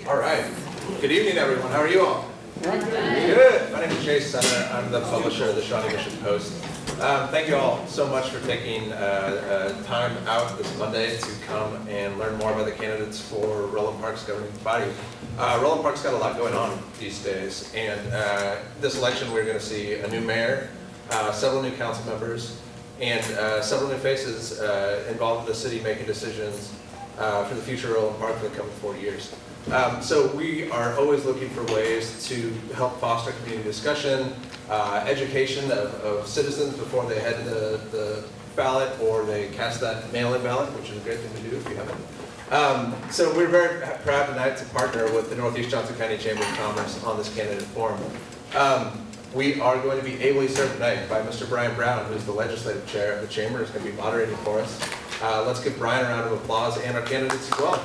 All right. Good evening, everyone. How are you all? Good. My name is Jason. I'm the publisher of the Shawnee Mission Post. Thank you all so much for taking time out this Monday to come and learn more about the candidates for Roland Park's governing body. Roland Park's got a lot going on these days, and this election we're going to see a new mayor, several new council members, and several new faces involved in the city making decisions for the future of Roland Park for the coming 40 years. So we are always looking for ways to help foster community discussion, education of citizens before they head to the ballot or they cast that mail-in ballot, which is a great thing to do if you haven't. So we're very proud tonight to partner with the Northeast Johnson County Chamber of Commerce on this candidate forum. We are going to be ably served tonight by Mr. Brian Brown, who's the legislative chair of the chamber, is going to be moderating for us. Let's give Brian a round of applause and our candidates as well.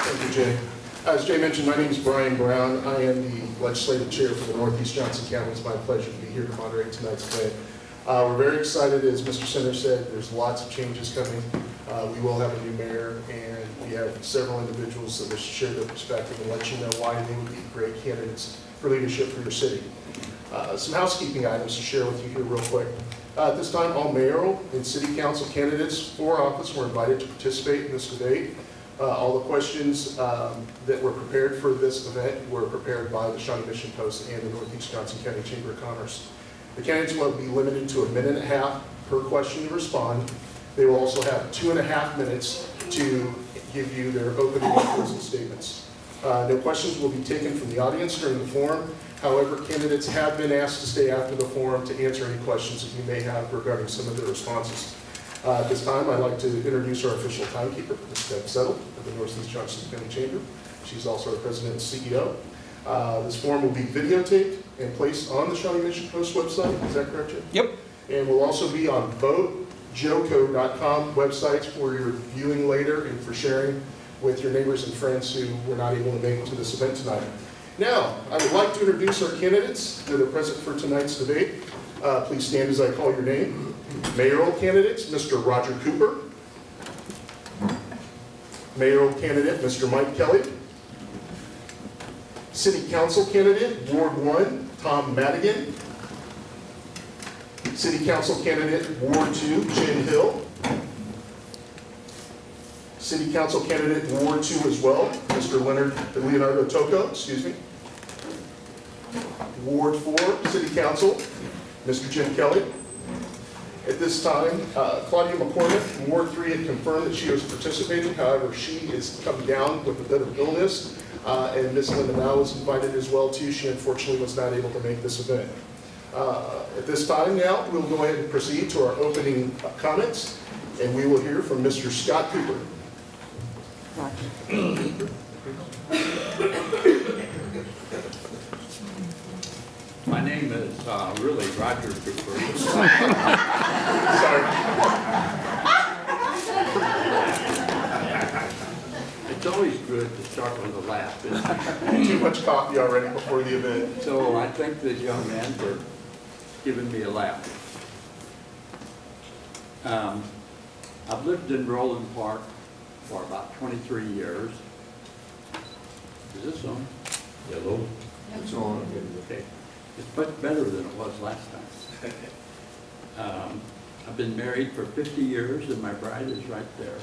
Thank you, Jay. As Jay mentioned, my name is Brian Brown. I am the legislative chair for the Northeast Johnson County. It's my pleasure to be here to moderate tonight's event. We're very excited, as Mr. Center said, there's lots of changes coming. We will have a new mayor, and we have several individuals that will share their perspective and let you know why they would be great candidates for leadership for your city. Some housekeeping items to share with you here real quick. At this time, all mayoral and city council candidates for office were invited to participate in this debate. All the questions that were prepared for this event were prepared by the Shawnee Mission Post and the Northeast Johnson County Chamber of Commerce. The candidates will be limited to 1.5 minutes per question to respond. They will also have 2.5 minutes to give you their opening and closing statements. No questions will be taken from the audience during the forum. However, candidates have been asked to stay after the forum to answer any questions that you may have regarding some of their responses. At this time, I'd like to introduce our official timekeeper, Ms. Deb Settle of the Northeast Johnson County Chamber. She's also our president and CEO. This forum will be videotaped and placed on the Shawnee Mission Post website. Is that correct, Jim? Yep. And will also be on votejoco.com websites for your viewing later and for sharing with your neighbors and friends who were not able to make it to this event tonight. Now, I would like to introduce our candidates that are present for tonight's debate. Please stand as I call your name. Mayoral candidates, Mr. Roger Cooper. Mayoral candidate, Mr. Mike Kelly. City Council candidate, Ward 1, Tom Madigan. City Council candidate, Ward 2, Jen Hill. City Council candidate, Ward 2 as well, Mr. Leonardo Tocco, excuse me. Ward 4, City Council, Mr. Jim Kelly. At this time, Claudia McCormick, Ward 3, had confirmed that she was participating. However, she is come down with a bit of illness, and Ms. Linda Mao was invited as well too. She unfortunately was not able to make this event. At this time now, we'll go ahead and proceed to our opening comments, and we will hear from Mr. Scott Cooper. My name is really Roger Cooper. Sorry. It's always good to start with a laugh, isn't it? Too much coffee already before the event. So I thank this young man for giving me a laugh. I've lived in Roland Park for about 23 years. Is this on? Hello? It's on. Okay. It's much better than it was last time. I've been married for 50 years and my bride is right there.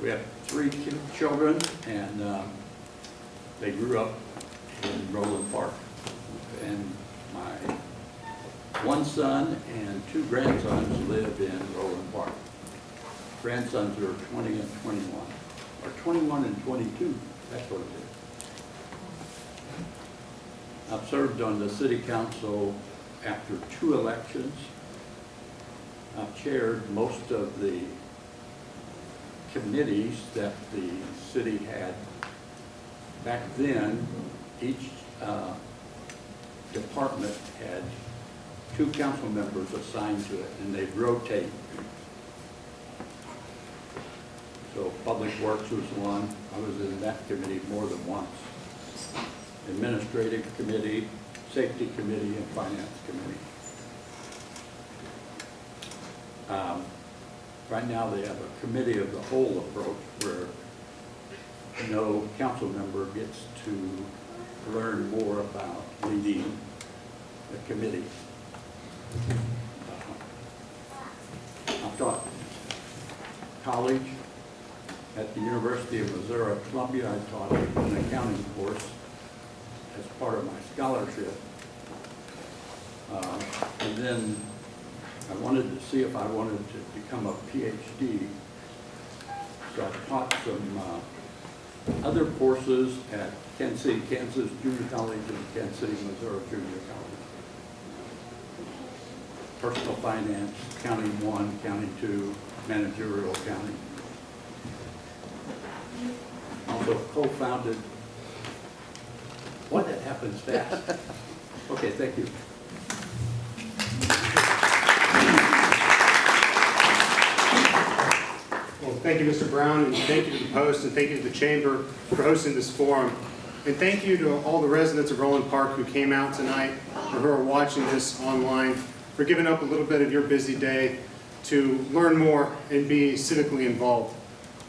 We have 3 children and they grew up in Roland Park. And my 1 son and 2 grandsons live in Roland Park. Grandsons are 20 and 21, or 21 and 22, that's what it is. I've served on the city council after 2 elections. I've chaired most of the committees that the city had. Back then, each department had 2 council members assigned to it, and they'd rotate. So Public Works was one. I was in that committee more than once. Administrative Committee, Safety Committee and Finance Committee. Right now, they have a committee of the whole approach where no council member gets to learn more about leading the committee. I've taught college at the University of Missouri at Columbia. I taught an accounting course as part of my scholarship. And then I wanted to see if I wanted to become a PhD. So I taught some other courses at Kansas City, Kansas Junior College and Kansas City, Missouri Junior College. Personal finance, accounting 1, accounting 2, managerial accounting. Also co-founded, boy, that happens fast. Okay, thank you. Well, thank you, Mr. Brown, and thank you to the Post, and thank you to the Chamber for hosting this forum. And thank you to all the residents of Roland Park who came out tonight or who are watching this online, for giving up a little bit of your busy day to learn more and be civically involved.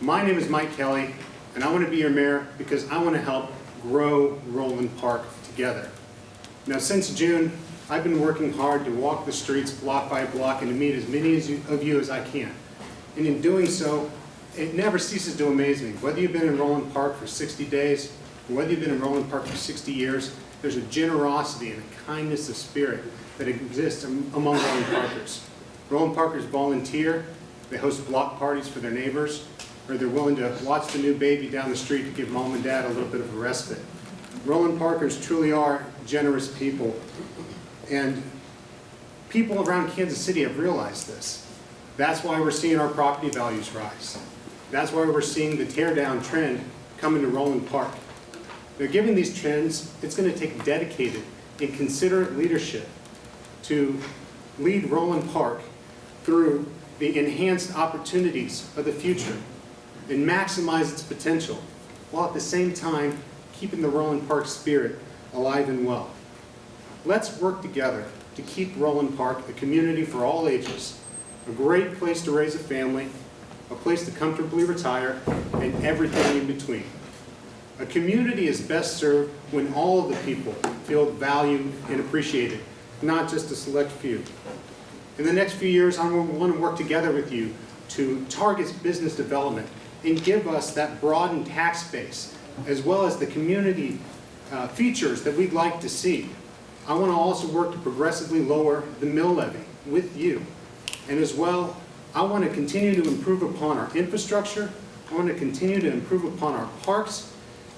My name is Mike Kelly, and I want to be your mayor because I want to help grow Roland Park together. Now, since June, I've been working hard to walk the streets block by block and to meet as many of you as I can. And in doing so, it never ceases to amaze me. Whether you've been in Roland Park for 60 days, or whether you've been in Roland Park for 60 years, there's a generosity and a kindness of spirit that exists among Roland Parkers. Roland Parkers volunteer, they host block parties for their neighbors, or they're willing to watch the new baby down the street to give mom and dad a little bit of a respite. Roland Parkers truly are generous people, and people around Kansas City have realized this. That's why we're seeing our property values rise. That's why we're seeing the tear-down trend come into Roland Park. Now, given these trends, it's going to take dedicated and considerate leadership to lead Roland Park through the enhanced opportunities of the future and maximize its potential, while at the same time keeping the Roland Park spirit alive and well. Let's work together to keep Roland Park a community for all ages, a great place to raise a family, a place to comfortably retire, and everything in between. A community is best served when all of the people feel valued and appreciated, not just a select few. In the next few years, I want to work together with you to target business development and give us that broadened tax base, as well as the community features that we'd like to see. I want to also work to progressively lower the mill levy with you. And as well, I want to continue to improve upon our infrastructure, I want to continue to improve upon our parks,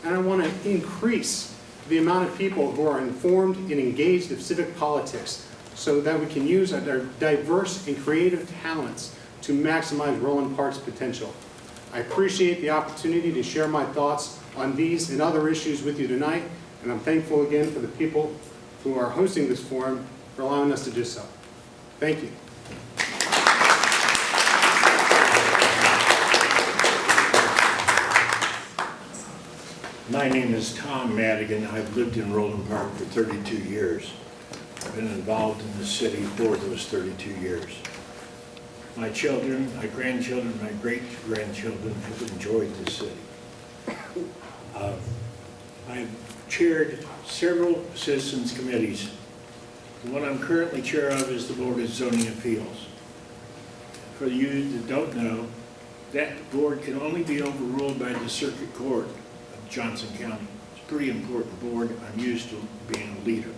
and I want to increase the amount of people who are informed and engaged in civic politics so that we can use our diverse and creative talents to maximize Roland Park's potential. I appreciate the opportunity to share my thoughts on these and other issues with you tonight, and I'm thankful again for the people who are hosting this forum for allowing us to do so. Thank you. My name is Tom Madigan. I've lived in Roland Park for 32 years. I've been involved in the city for those 32 years. My children, my grandchildren, my great-grandchildren have enjoyed the city. I've chaired several citizens committees. The one I'm currently chair of is the Board of Zoning Appeals. For you that don't know, that board can only be overruled by the Circuit Court of Johnson County. It's a pretty important board. I'm used to being a leader.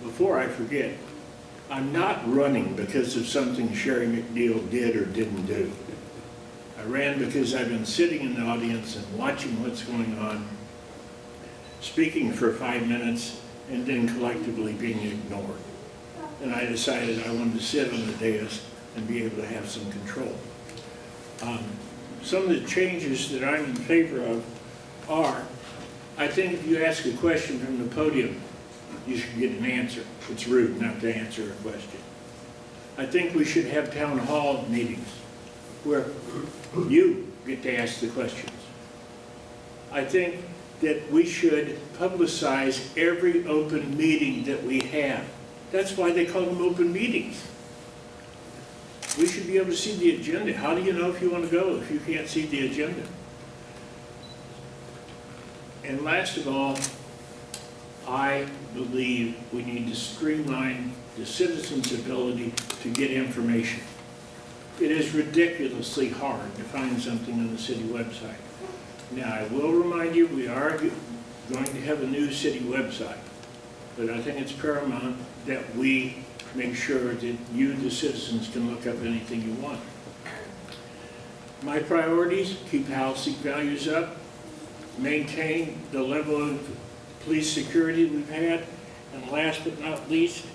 Before I forget, I'm not running because of something Sherry McNeil did or didn't do. I ran because I've been sitting in the audience and watching what's going on, speaking for 5 minutes, and then collectively being ignored. And I decided I wanted to sit on the dais and be able to have some control. Some of the changes that I'm in favor of are, I think if you ask a question from the podium, you should get an answer. It's rude not to answer a question. I think we should have town hall meetings where you get to ask the questions. I think that we should publicize every open meeting that we have. That's why they call them open meetings. We should be able to see the agenda. How do you know if you want to go if you can't see the agenda? And last of all, I believe we need to streamline the citizens' ability to get information. It is ridiculously hard to find something on the city website. Now, I will remind you, we are going to have a new city website, but I think it's paramount that we make sure that you, the citizens, can look up anything you want. My priorities: keep housing values up, maintain the level of police security we've had, and last but not least,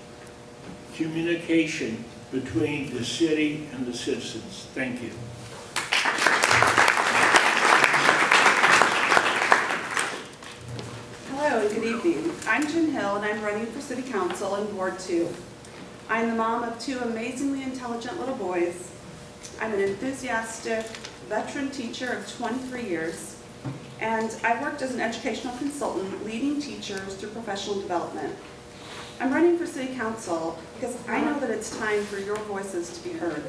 communication between the city and the citizens. Thank you. Hello and good evening. I'm Jen Hill and I'm running for City Council in Ward 2. I'm the mom of 2 amazingly intelligent little boys. I'm an enthusiastic veteran teacher of 23 years, and I worked as an educational consultant leading teachers through professional development. I'm running for City Council because I know that it's time for your voices to be heard.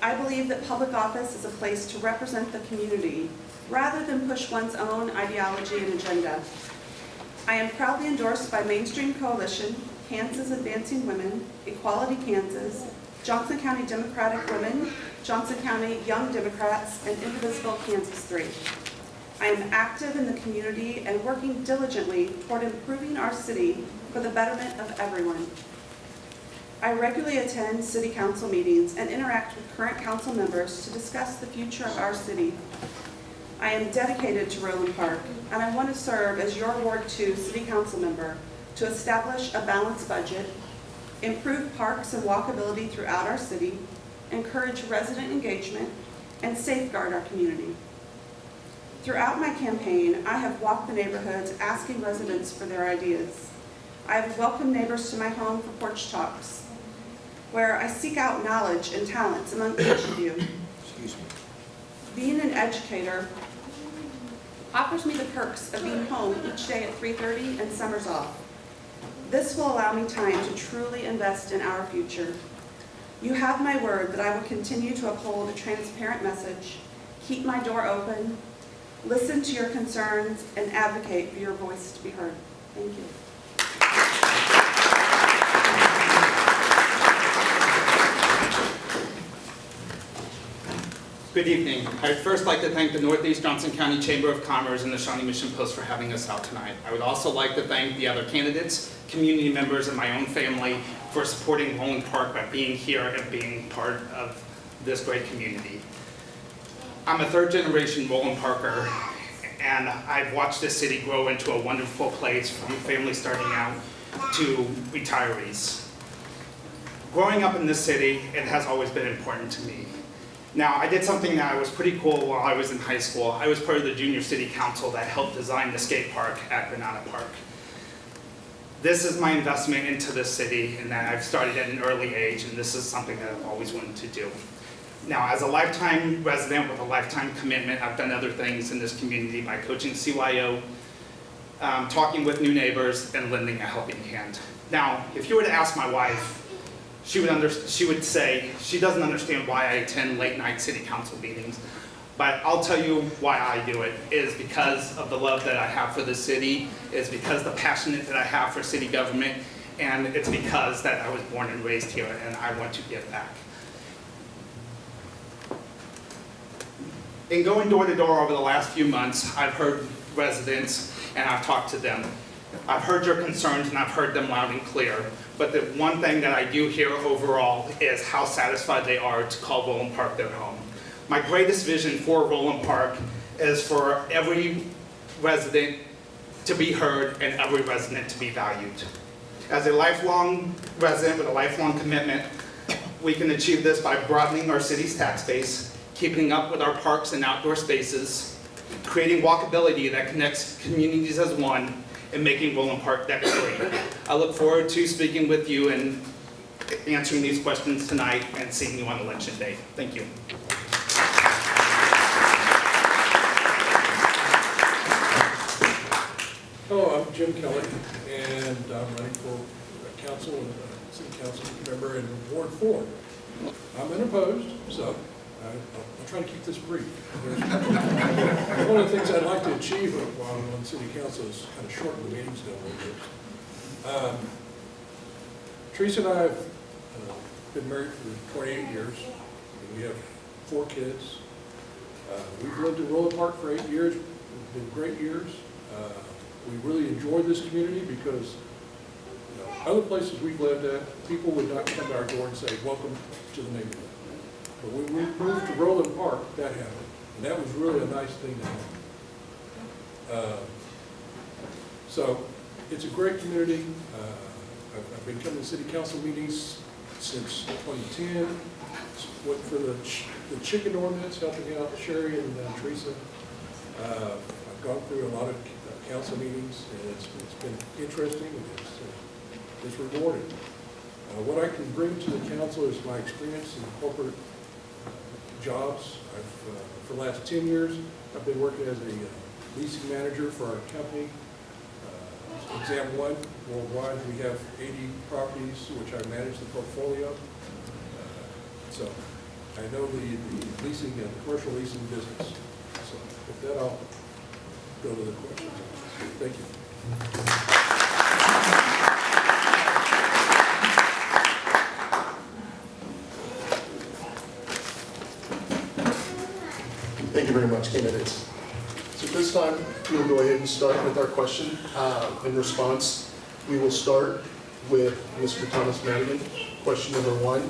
I believe that public office is a place to represent the community rather than push one's own ideology and agenda. I am proudly endorsed by Mainstream Coalition, Kansas Advancing Women, Equality Kansas, Johnson County Democratic Women, Johnson County Young Democrats, and Indivisible Kansas 3. I am active in the community and working diligently toward improving our city for the betterment of everyone. I regularly attend City Council meetings and interact with current council members to discuss the future of our city. I am dedicated to Roland Park, and I want to serve as your Ward 2 City Council member to establish a balanced budget, improve parks and walkability throughout our city, encourage resident engagement, and safeguard our community. Throughout my campaign, I have walked the neighborhoods asking residents for their ideas. I have welcomed neighbors to my home for porch talks, where I seek out knowledge and talents among each of you. Being an educator offers me the perks of being home each day at 3:30 and summers off. This will allow me time to truly invest in our future. You have my word that I will continue to uphold a transparent message, keep my door open, listen to your concerns, and advocate for your voice to be heard. Thank you. Good evening. I'd first like to thank the Northeast Johnson County Chamber of Commerce and the Shawnee Mission Post for having us out tonight. I would also like to thank the other candidates, community members, and my own family for supporting Roland Park by being here and being part of this great community. I'm a third-generation Roland Parker, and I've watched this city grow into a wonderful place from families starting out to retirees. Growing up in this city, it has always been important to me. Now, I did something that was pretty cool while I was in high school. I was part of the junior city council that helped design the skate park at Banana Park. This is my investment into this city, and that I've started at an early age, and this is something that I've always wanted to do. Now, as a lifetime resident with a lifetime commitment, I've done other things in this community by coaching CYO, talking with new neighbors, and lending a helping hand. Now, if you were to ask my wife, she would say she doesn't understand why I attend late night city council meetings, but I'll tell you why I do it. It is because of the love that I have for the city, it's because the passion that I have for city government, and it's because that I was born and raised here and I want to give back. In going door to door over the last few months, I've heard residents and I've talked to them. I've heard your concerns and I've heard them loud and clear. But the one thing that I do hear overall is how satisfied they are to call Roland Park their home. My greatest vision for Roland Park is for every resident to be heard and every resident to be valued. As a lifelong resident with a lifelong commitment, we can achieve this by broadening our city's tax base, keeping up with our parks and outdoor spaces, creating walkability that connects communities as one, and making Roland Park debt-free. I look forward to speaking with you and answering these questions tonight and seeing you on election day. Thank you. I'm Jim Kelly, and I'm running for council and city council member in Ward 4. I'm unopposed, so I'll try to keep this brief. One of the things I'd like to achieve while I'm on city council is kind of shorten the meetings down a little bit. Teresa and I have been married for 28 years. We have 4 kids. We've lived in Roland Park for 8 years. It's been great years. We really enjoyed this community because other places we've lived at, people would not come to our door and say, welcome to the neighborhood. But when we moved to Roland Park, that happened. And that was really a nice thing to happen. So it's a great community. I've been coming to city council meetings since 2010. Went for the chicken ordinance, helping out Sherry and Teresa. I've gone through a lot of council meetings, and it's been interesting, and it's rewarding. What I can bring to the council is my experience in corporate jobs. For the last 10 years, I've been working as a leasing manager for our company. Exam 1, worldwide, we have 80 properties, which I manage the portfolio. So I know the leasing and commercial leasing business. So with that, I'll go to the questions. Thank you. Thank you very much, candidates. So at this time, we'll go ahead and start with our question. In response, we will start with Mr. Thomas Madigan. Question number 1.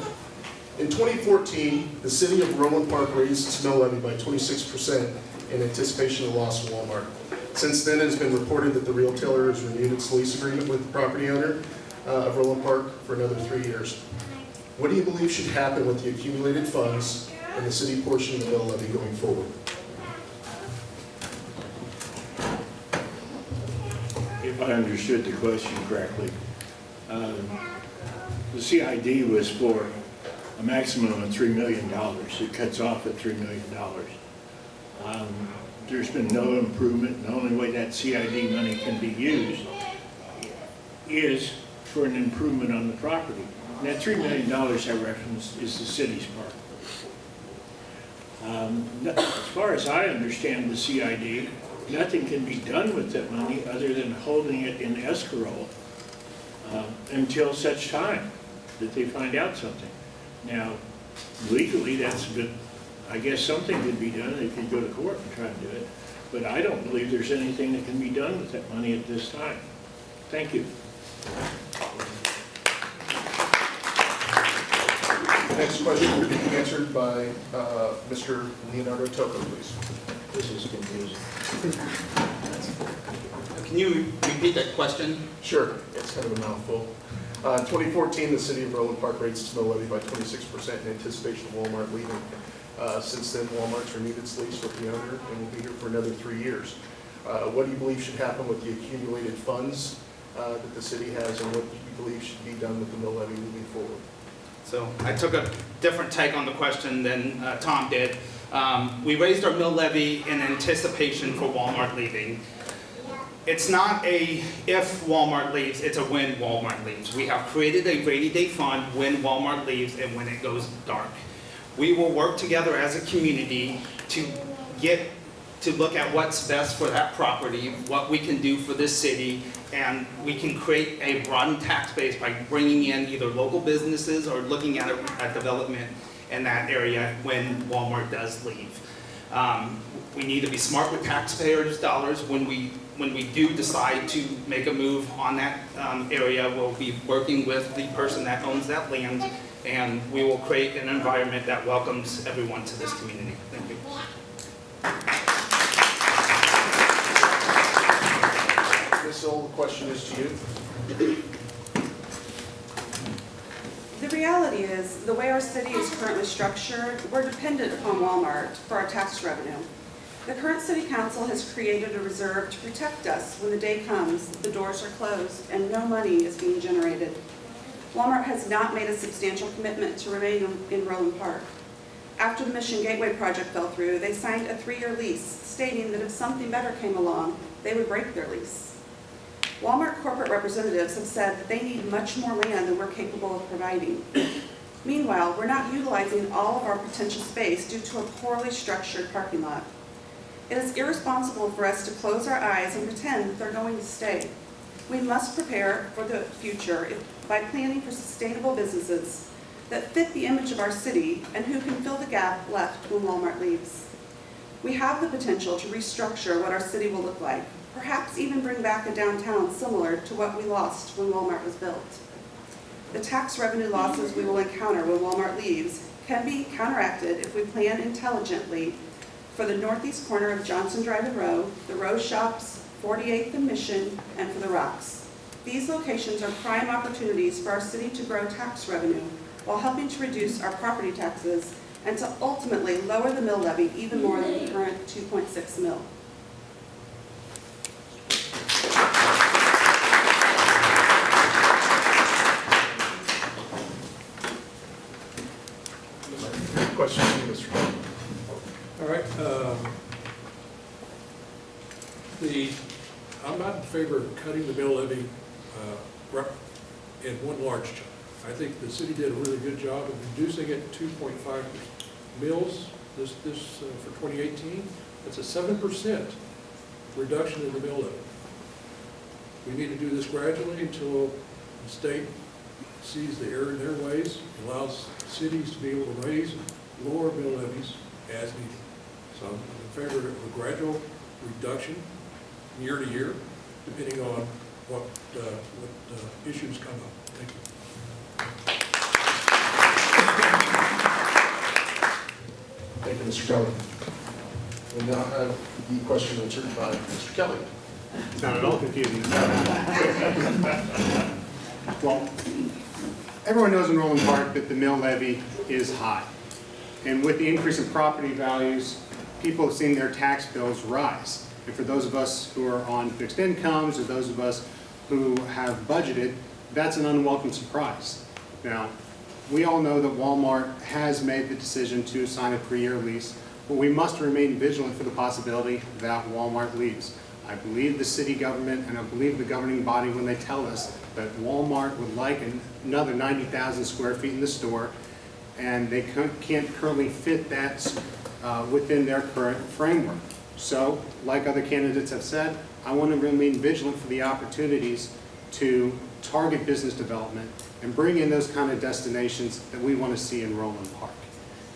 In 2014, the city of Roland Park raised its mill levy by 26% in anticipation of the loss of Walmart. Since then, it has been reported that the retailer has renewed its lease agreement with the property owner of Roland Park for another 3 years. What do you believe should happen with the accumulated funds and the city portion of the mill levy going forward? If I understood the question correctly, the CID was for a maximum of $3 million. It cuts off at $3 million. There's been no improvement. The only way that CID money can be used is for an improvement on the property. And that $3 million I referenced is the city's part. As far as I understand the CID, nothing can be done with that money other than holding it in escrow until such time that they find out something. Now, legally, that's a bit, I guess something could be done. They could go to court and try to do it. But I don't believe there's anything that can be done with that money at this time. Thank you. The next question will be answered by Mr. Leonardo Tocco, please. This is confusing. Can you repeat that question? Sure, it's kind of a mouthful. In 2014, the city of Roland Park raised its mill levy by 26% in anticipation of Walmart leaving. Since then, Walmart's renewed its lease with the owner and will be here for another 3 years. What do you believe should happen with the accumulated funds that the city has, and what do you believe should be done with the mill levy moving forward? So I took a different take on the question than Tom did. We raised our mill levy in anticipation for Walmart leaving. It's not a if Walmart leaves, it's a when Walmart leaves. We have created a rainy day fund when Walmart leaves and when it goes dark. We will work together as a community to look at what's best for that property, what we can do for this city, and we can create a broadened tax base by bringing in either local businesses or looking at a development in that area when Walmart does leave. We need to be smart with taxpayers' dollars when we do decide to make a move on that area. We'll be working with the person that owns that land, and we will create an environment that welcomes everyone to this community. Thank you. Ms. Hill, the question is to you. The reality is, the way our city is currently structured, we're dependent upon Walmart for our tax revenue. The current city council has created a reserve to protect us when the day comes, the doors are closed, and no money is being generated. Walmart has not made a substantial commitment to remain in Roland Park. After the Mission Gateway project fell through, they signed a 3-year lease, stating that if something better came along, they would break their lease. Walmart corporate representatives have said that they need much more land than we're capable of providing. Meanwhile, we're not utilizing all of our potential space due to a poorly structured parking lot. It is irresponsible for us to close our eyes and pretend that they're going to stay. We must prepare for the future by planning for sustainable businesses that fit the image of our city and who can fill the gap left when Walmart leaves. We have the potential to restructure what our city will look like, perhaps even bring back a downtown similar to what we lost when Walmart was built. The tax revenue losses we will encounter when Walmart leaves can be counteracted if we plan intelligently for the northeast corner of Johnson Drive and Row, the Rose Shops, 48th and Mission, and for the Rocks. These locations are prime opportunities for our city to grow tax revenue while helping to reduce our property taxes and to ultimately lower the mill levy even more than the current 2.6 mil. Question, Mr. Kelly? All right, I'm not in favor of cutting the mill levy in one large chunk. I think the city did a really good job of reducing it to 2.5 mills this for 2018. That's a 7% reduction in the mill levy. We need to do this gradually until the state sees the error in their ways, allows cities to be able to raise and lower mill levies as needed. So I'm in favor of a gradual reduction year to year, depending on what issues come up. Thank you. Thank you, Mr. Kelly. We now have the question answered by Mr. Kelly. It's not at all confusing. Well, everyone knows in Roland Park that the mill levy is high. And with the increase in property values, people have seen their tax bills rise. And for those of us who are on fixed incomes or those of us who have budgeted, that's an unwelcome surprise. Now, we all know that Walmart has made the decision to sign a 3-year lease, but we must remain vigilant for the possibility that Walmart leaves. I believe the city government and I believe the governing body when they tell us that Walmart would like another 90,000 square feet in the store, and they can't currently fit that within their current framework. So, like other candidates have said, I want to remain vigilant for the opportunities to target business development and bring in those kind of destinations that we want to see in Roland Park.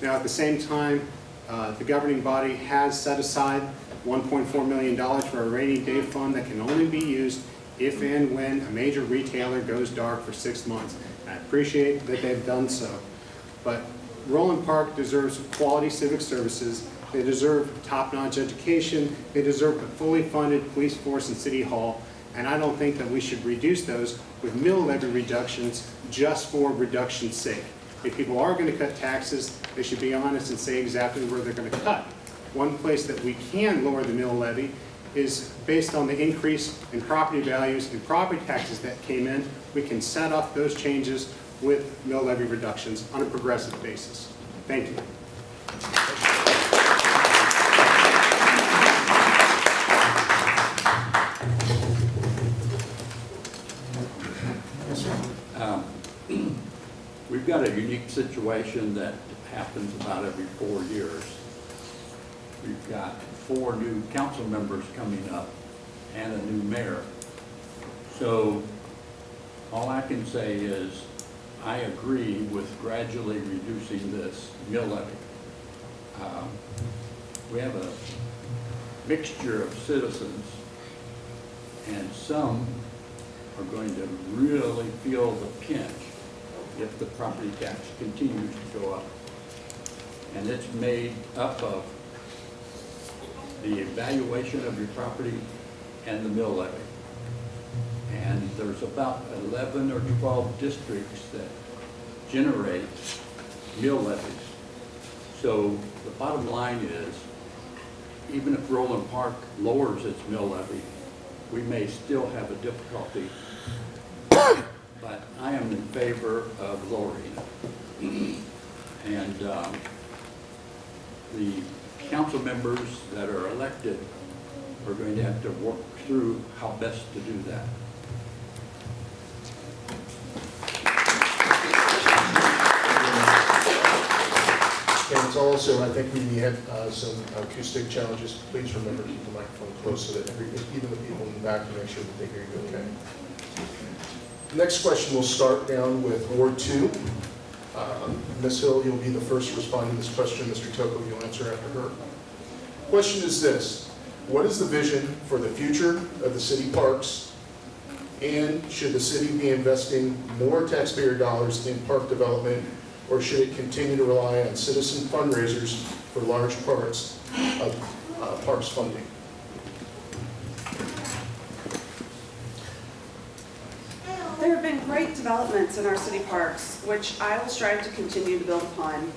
Now, at the same time, the governing body has set aside $1.4 million for a rainy day fund that can only be used if and when a major retailer goes dark for 6 months. I appreciate that they've done so, but Roland Park deserves quality civic services. They deserve top-notch education. They deserve a fully funded police force and city hall, and I don't think that we should reduce those with mill levy reductions just for reduction's sake. If people are going to cut taxes, they should be honest and say exactly where they're going to cut. One place that we can lower the mill levy is based on the increase in property values and property taxes that came in. We can set off those changes with mill levy reductions on a progressive basis. Thank you. We've got a unique situation that happens about every 4 years. We've got 4 new council members coming up and a new mayor. So all I can say is I agree with gradually reducing this mill levy. We have a mixture of citizens, and some are going to really feel the pinch if the property tax continues to go up. And it's made up of the evaluation of your property and the mill levy. And there's about 11 or 12 districts that generate mill levies. So the bottom line is, even if Roland Park lowers its mill levy, we may still have a difficulty, but I am in favor of lowering it. And the council members that are elected are going to have to work through how best to do that. There's also, I think we had some acoustic challenges. Please remember to keep the microphone close so that even the people in the back can make sure that they hear you okay. Next question, we'll start down with Ward 2. Ms. Hill, you'll be the first to respond to this question. Mr. Toko, you'll answer after her. Question is this: what is the vision for the future of the city parks? And should the city be investing more taxpayer dollars in park development, or should it continue to rely on citizen fundraisers for large parts of parks funding? There have been great developments in our city parks, which I will strive to continue to build upon.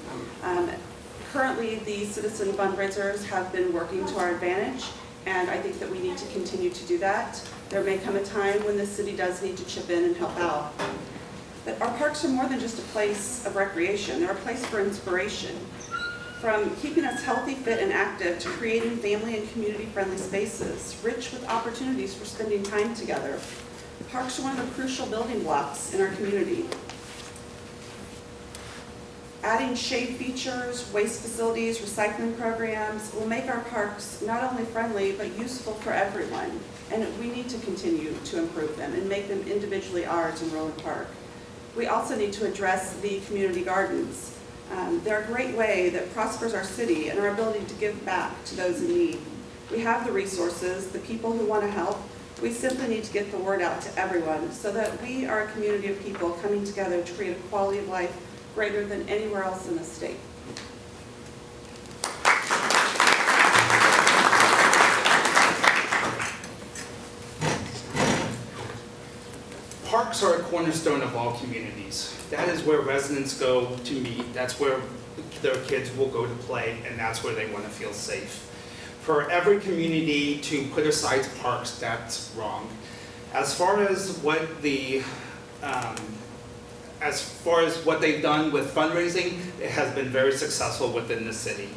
Currently, the citizen fundraisers have been working to our advantage, and I think that we need to continue to do that. There may come a time when the city does need to chip in and help out. But our parks are more than just a place of recreation. They're a place for inspiration. From keeping us healthy, fit, and active to creating family and community-friendly spaces, rich with opportunities for spending time together. Parks are one of the crucial building blocks in our community. Adding shade features, waste facilities, recycling programs will make our parks not only friendly, but useful for everyone. And we need to continue to improve them and make them individually ours in Roland Park. We also need to address the community gardens. They're a great way that prospers our city and our ability to give back to those in need. We have the resources, the people who want to help. We simply need to get the word out to everyone so that we are a community of people coming together to create a quality of life greater than anywhere else in the state. Parks are a cornerstone of all communities. That is where residents go to meet. That's where their kids will go to play, and that's where they want to feel safe. For every community to put aside parks, that's wrong. As far as what they've done with fundraising, it has been very successful within the city.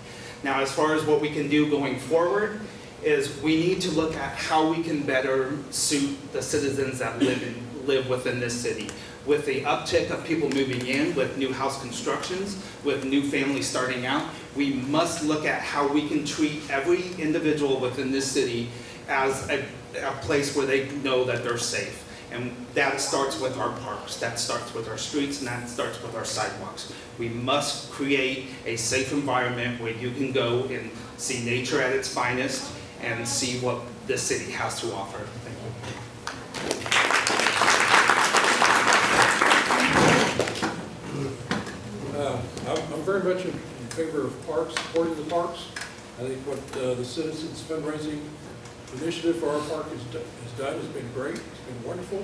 Now, as far as what we can do going forward, is we need to look at how we can better suit the citizens that live within this city. With the uptick of people moving in, with new house constructions, with new families starting out, we must look at how we can treat every individual within this city as a place where they know that they're safe. And that starts with our parks, that starts with our streets, and that starts with our sidewalks. We must create a safe environment where you can go and see nature at its finest and see what this city has to offer. Thank you. I'm very much in favor of parks, supporting the parks. I think what the Citizens Fundraising Initiative for our park has done has been great. It's been wonderful.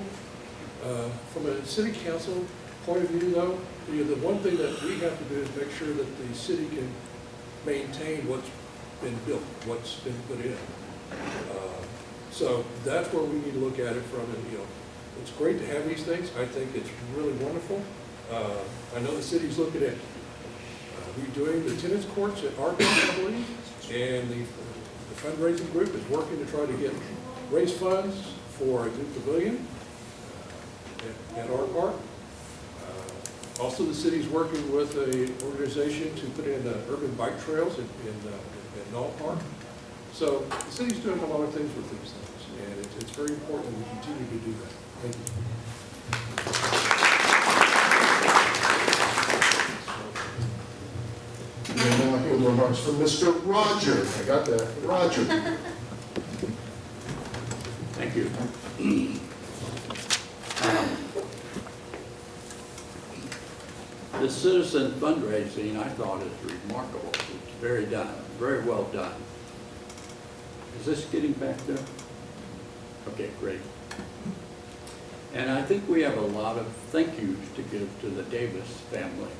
From a city council point of view, though, the one thing that we have to do is make sure that the city can maintain what's been built, what's been put in. So that's where we need to look at it from. And, it's great to have these things. I think it's really wonderful. I know the city's looking at redoing the tennis courts at our park, I believe, and the fundraising group is working to try to raise funds for a new pavilion at our park. Also, the city's working with an organization to put in urban bike trails in Knoll Park. So the city's doing a lot of things with these things, and it's very important that we continue to do that. Thank you. And remarks from Mr. Roger. I got that. Roger. Thank you. The citizen fundraising, I thought, is remarkable. It's very well done. Is this getting back there? Okay, great. And I think we have a lot of thank yous to give to the Davis family.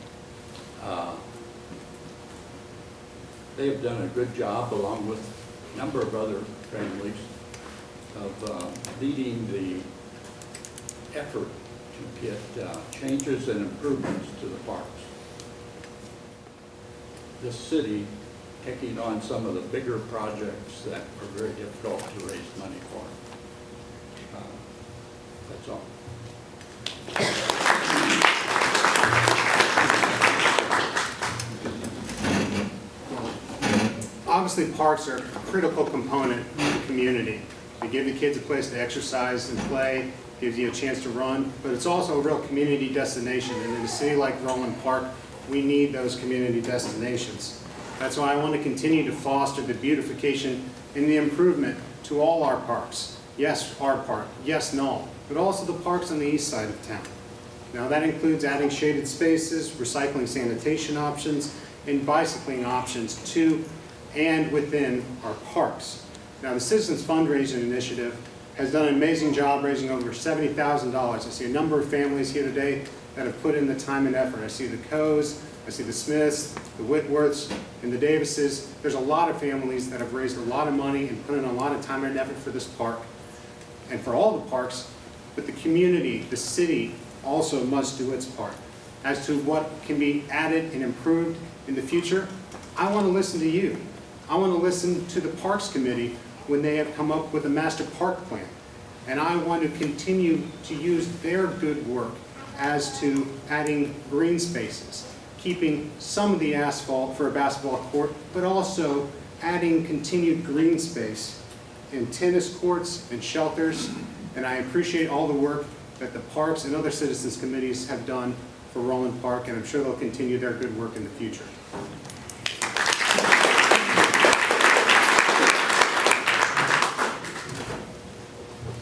They have done a good job, along with a number of other families, of leading the effort to get changes and improvements to the parks. The city taking on some of the bigger projects that are very difficult to raise money for. That's all. Obviously, parks are a critical component of the community. They give the kids a place to exercise and play, gives you a chance to run, but it's also a real community destination. And in a city like Roland Park, we need those community destinations. That's why I want to continue to foster the beautification and the improvement to all our parks. Yes, our park, yes, Knoll, but also the parks on the east side of town. Now that includes adding shaded spaces, recycling sanitation options, and bicycling options to and within our parks. Now the Citizens Fundraising Initiative has done an amazing job raising over $70,000. I see a number of families here today that have put in the time and effort. I see the Coes, I see the Smiths, the Whitworths, and the Davises. There's a lot of families that have raised a lot of money and put in a lot of time and effort for this park and for all the parks, but the community, the city, also must do its part. As to what can be added and improved in the future, I want to listen to you. I want to listen to the Parks Committee when they have come up with a master park plan. And I want to continue to use their good work as to adding green spaces, keeping some of the asphalt for a basketball court, but also adding continued green space in tennis courts and shelters. And I appreciate all the work that the parks and other citizens committees have done for Roland Park, and I'm sure they'll continue their good work in the future.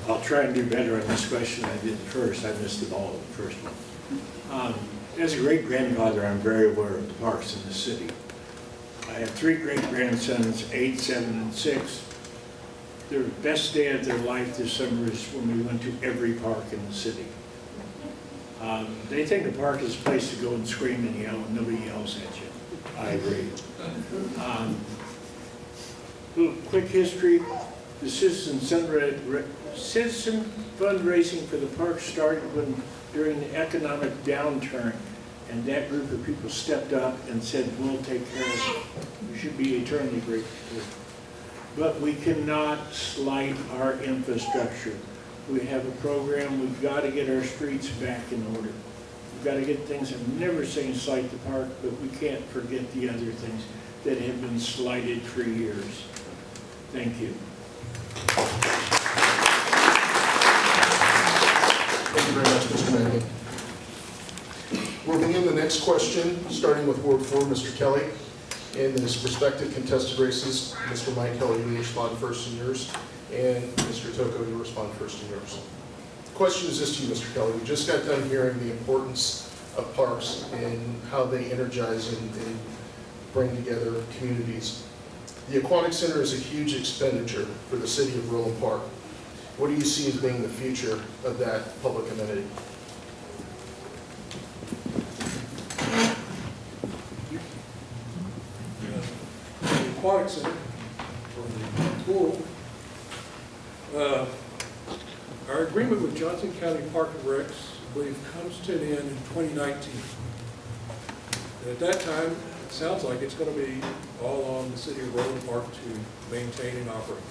I'll try and do better on this question than I did the first. I missed it all in the first one. As a great-grandfather, I'm very aware of the parks in the city. I have 3 great-grandsons, 8, 7, and 6. Their best day of their life this summer is when we went to every park in the city. They think the park is a place to go and scream and yell, and nobody yells at you. I agree. Quick history, the citizen fundraising for the park started during the economic downturn, and that group of people stepped up and said, we'll take care of it. We should be eternally grateful. But we cannot slight our infrastructure. We have a program, we've got to get our streets back in order. We've got to get things, I'm never saying slight the park, but we can't forget the other things that have been slighted for years. Thank you. Thank you very much, Mr. Madigan. We'll begin the next question, starting with Ward 4, Mr. Kelly. In his respective contested races, Mr. Mike Kelly, you respond first in yours, and Mr. Toko, you respond first in yours. The question is this to you, Mr. Kelly. We just got done hearing the importance of parks and how they energize and bring together communities. The Aquatic Center is a huge expenditure for the city of Roland Park. What do you see as being the future of that public amenity? The Aquatic Center, or the pool, our agreement with Johnson County Park and Recs, I believe, comes to an end in 2019. And at that time, it sounds like it's going to be all on the city of Roland Park to maintain and operate.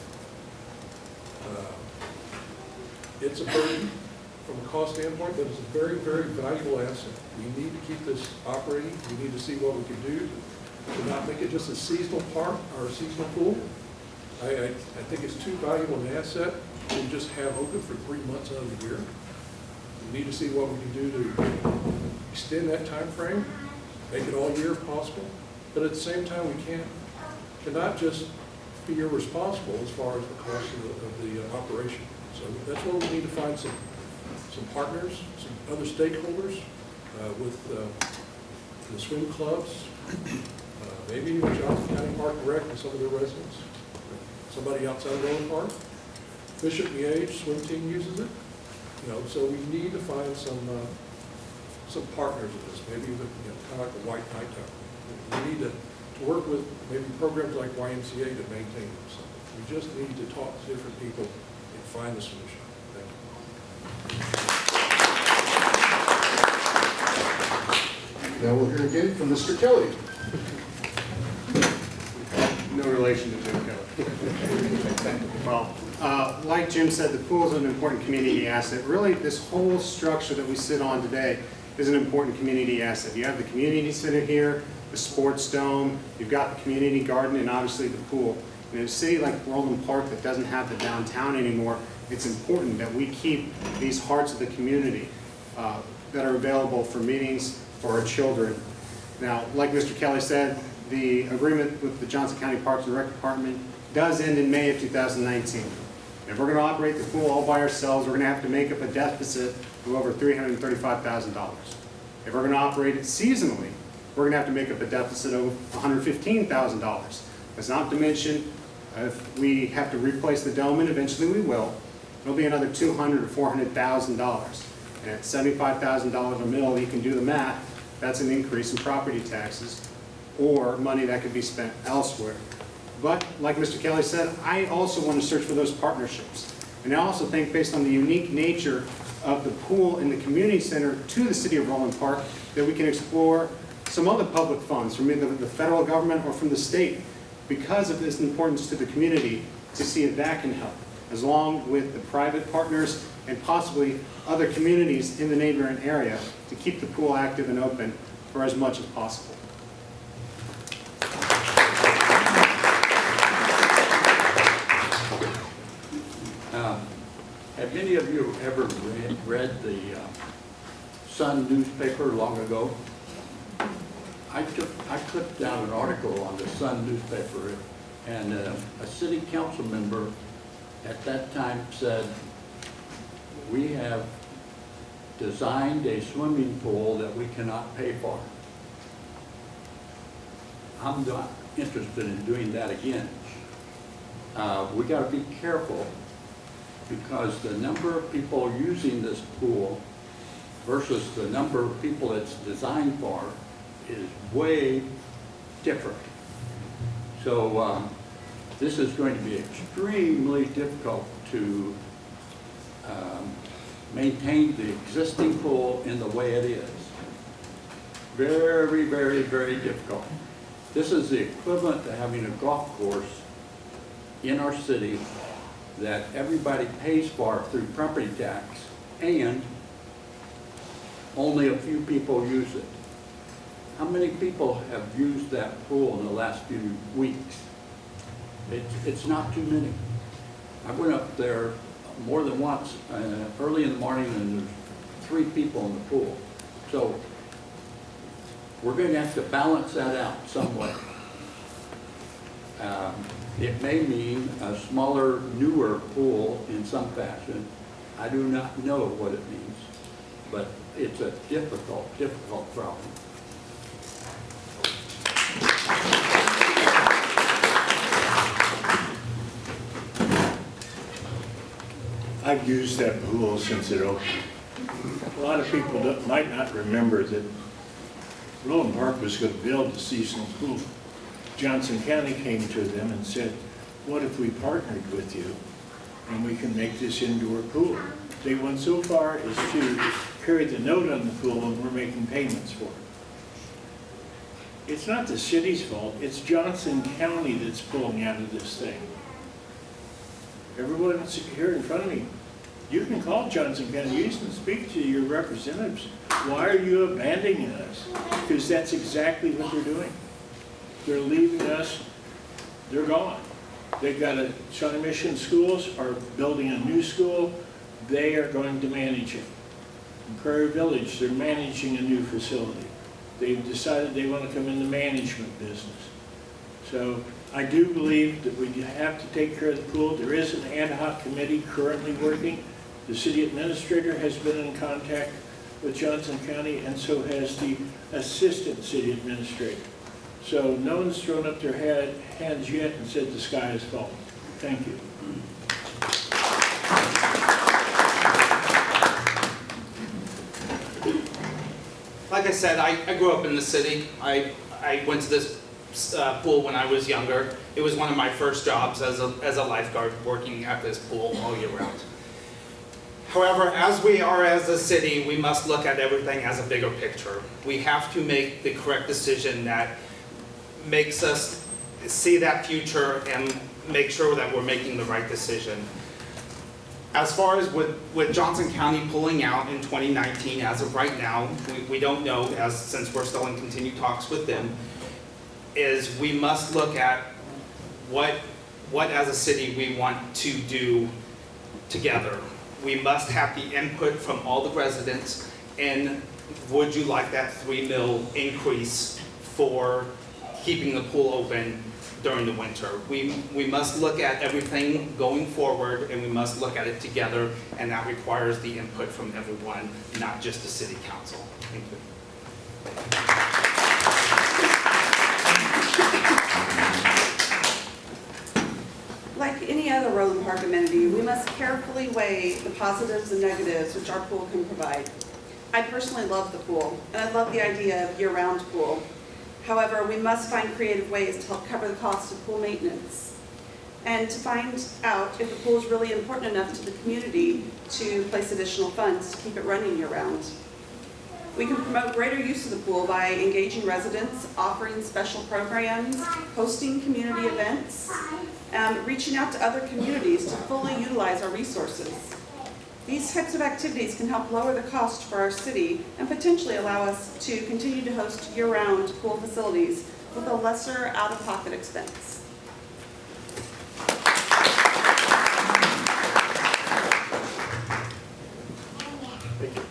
It's a burden from a cost standpoint, but it's a very, very valuable asset. We need to keep this operating. We need to see what we can do to not make it just a seasonal park or a seasonal pool. I think it's too valuable an asset to just have open for 3 months out of the year. We need to see what we can do to extend that time frame, make it all year if possible, but at the same time we cannot just be irresponsible as far as the cost of the operation. So that's where we need to find some partners, some other stakeholders with the swim clubs, maybe even Johnson County Park and Rec and some of their residents, somebody outside of Roland Park. Bishop Miege swim team uses it, so we need to find some partners in this, maybe even kind of like a white knight type. We need to work with maybe programs like YMCA to maintain this. We just need to talk to different people and find the solution. Thank you. Now we'll hear again from Mr. Kelly. No relation to Jim Kelly. Well, like Jim said, the pool is an important community asset. Really, this whole structure that we sit on today is an important community asset. You have the community center here, the sports dome, you've got the community garden, and obviously the pool. In a city like Roland Park that doesn't have the downtown anymore, it's important that we keep these hearts of the community that are available for meetings for our children. Now, like Mr. Kelly said, the agreement with the Johnson County Parks and Rec Department does end in May of 2019. If we're going to operate the pool all by ourselves, we're going to have to make up a deficit of over $335,000. If we're going to operate it seasonally, we're going to have to make up a deficit of $115,000. That's not to mention, if we have to replace the dome, and eventually we will, it'll be another $200,000 or $400,000. And at $75,000 a mil, you can do the math, that's an increase in property taxes or money that could be spent elsewhere. But like Mr. Kelly said, I also want to search for those partnerships. And I also think based on the unique nature of the pool and the community center to the city of Roland Park, that we can explore some other public funds from either the federal government or from the state because of this importance to the community to see if that can help, as long with the private partners and possibly other communities in the neighboring area to keep the pool active and open for as much as possible. Have any of you ever read the Sun newspaper long ago? I clipped down an article on the Sun newspaper, and a city council member at that time said, "We have designed a swimming pool that we cannot pay for." I'm not interested in doing that again. We got to be careful, because the number of people using this pool versus the number of people it's designed for is way different. So this is going to be extremely difficult to maintain the existing pool in the way it is. Very, very, very difficult. This is the equivalent to having a golf course in our city that everybody pays for through property tax, and only a few people use it. How many people have used that pool in the last few weeks? It's not too many. I went up there more than once early in the morning, and there's 3 people in the pool. So we're going to have to balance that out some way. It may mean a smaller, newer pool in some fashion. I do not know what it means, but it's a difficult, difficult problem. I've used that pool since it opened. A lot of people might not remember that Roland Park was going to build a seasonal pool. Johnson County came to them and said, "What if we partnered with you and we can make this indoor pool?" They went so far as to carry the note on the pool, and we're making payments for it. It's not the city's fault, it's Johnson County that's pulling out of this thing. Everyone that's here in front of me, you can call Johnson County, you can speak to your representatives. Why are you abandoning us? Because that's exactly what they're doing. They're leaving us, they're gone. They've got Shawnee Mission Schools are building a new school, they are going to manage it. In Prairie Village, they're managing a new facility. They've decided they want to come in the management business. So I do believe that we have to take care of the pool. There is an ad hoc committee currently working. The city administrator has been in contact with Johnson County, and so has the assistant city administrator. So no one's thrown up their hands yet and said the sky is falling. Thank you. Like I said, I grew up in the city. I went to this pool when I was younger. It was one of my first jobs as a lifeguard, working at this pool all year round. However, as we are as a city, we must look at everything as a bigger picture. We have to make the correct decision that makes us see that future and make sure that we're making the right decision. As far as with Johnson County pulling out in 2019, as of right now, we don't know, since we're still in continued talks with them. is we must look at what as a city we want to do together. We must have the input from all the residents, and would you like that $3 million increase for keeping the pool open during the winter? We must look at everything going forward, and we must look at it together, and that requires the input from everyone, not just the city council. Thank you. Like any other Roland Park amenity, we must carefully weigh the positives and negatives which our pool can provide. I personally love the pool, and I love the idea of year-round pool. However, we must find creative ways to help cover the cost of pool maintenance and to find out if the pool is really important enough to the community to place additional funds to keep it running year-round. We can promote greater use of the pool by engaging residents, offering special programs, hosting community events, reaching out to other communities to fully utilize our resources. These types of activities can help lower the cost for our city and potentially allow us to continue to host year-round pool facilities with a lesser out-of-pocket expense. Thank you.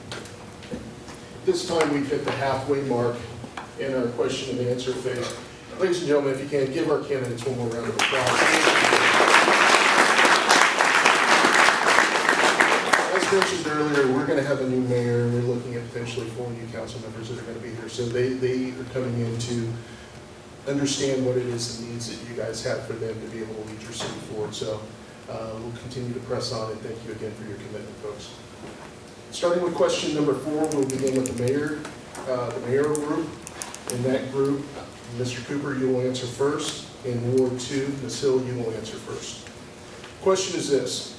This time we've hit the halfway mark in our question and answer phase. Ladies and gentlemen, if you can, give our candidates one more round of applause. As mentioned earlier, we're going to have a new mayor. We're looking at potentially 4 new council members that are going to be here. So they are coming in to understand what it is, the needs that you guys have for them to be able to lead your city forward. So we'll continue to press on, and thank you again for your commitment, folks. Starting with question number 4, we'll begin with the mayoral group. In that group, Mr. Cooper, you will answer first. In Ward 2, Ms. Hill, you will answer first. Question is this: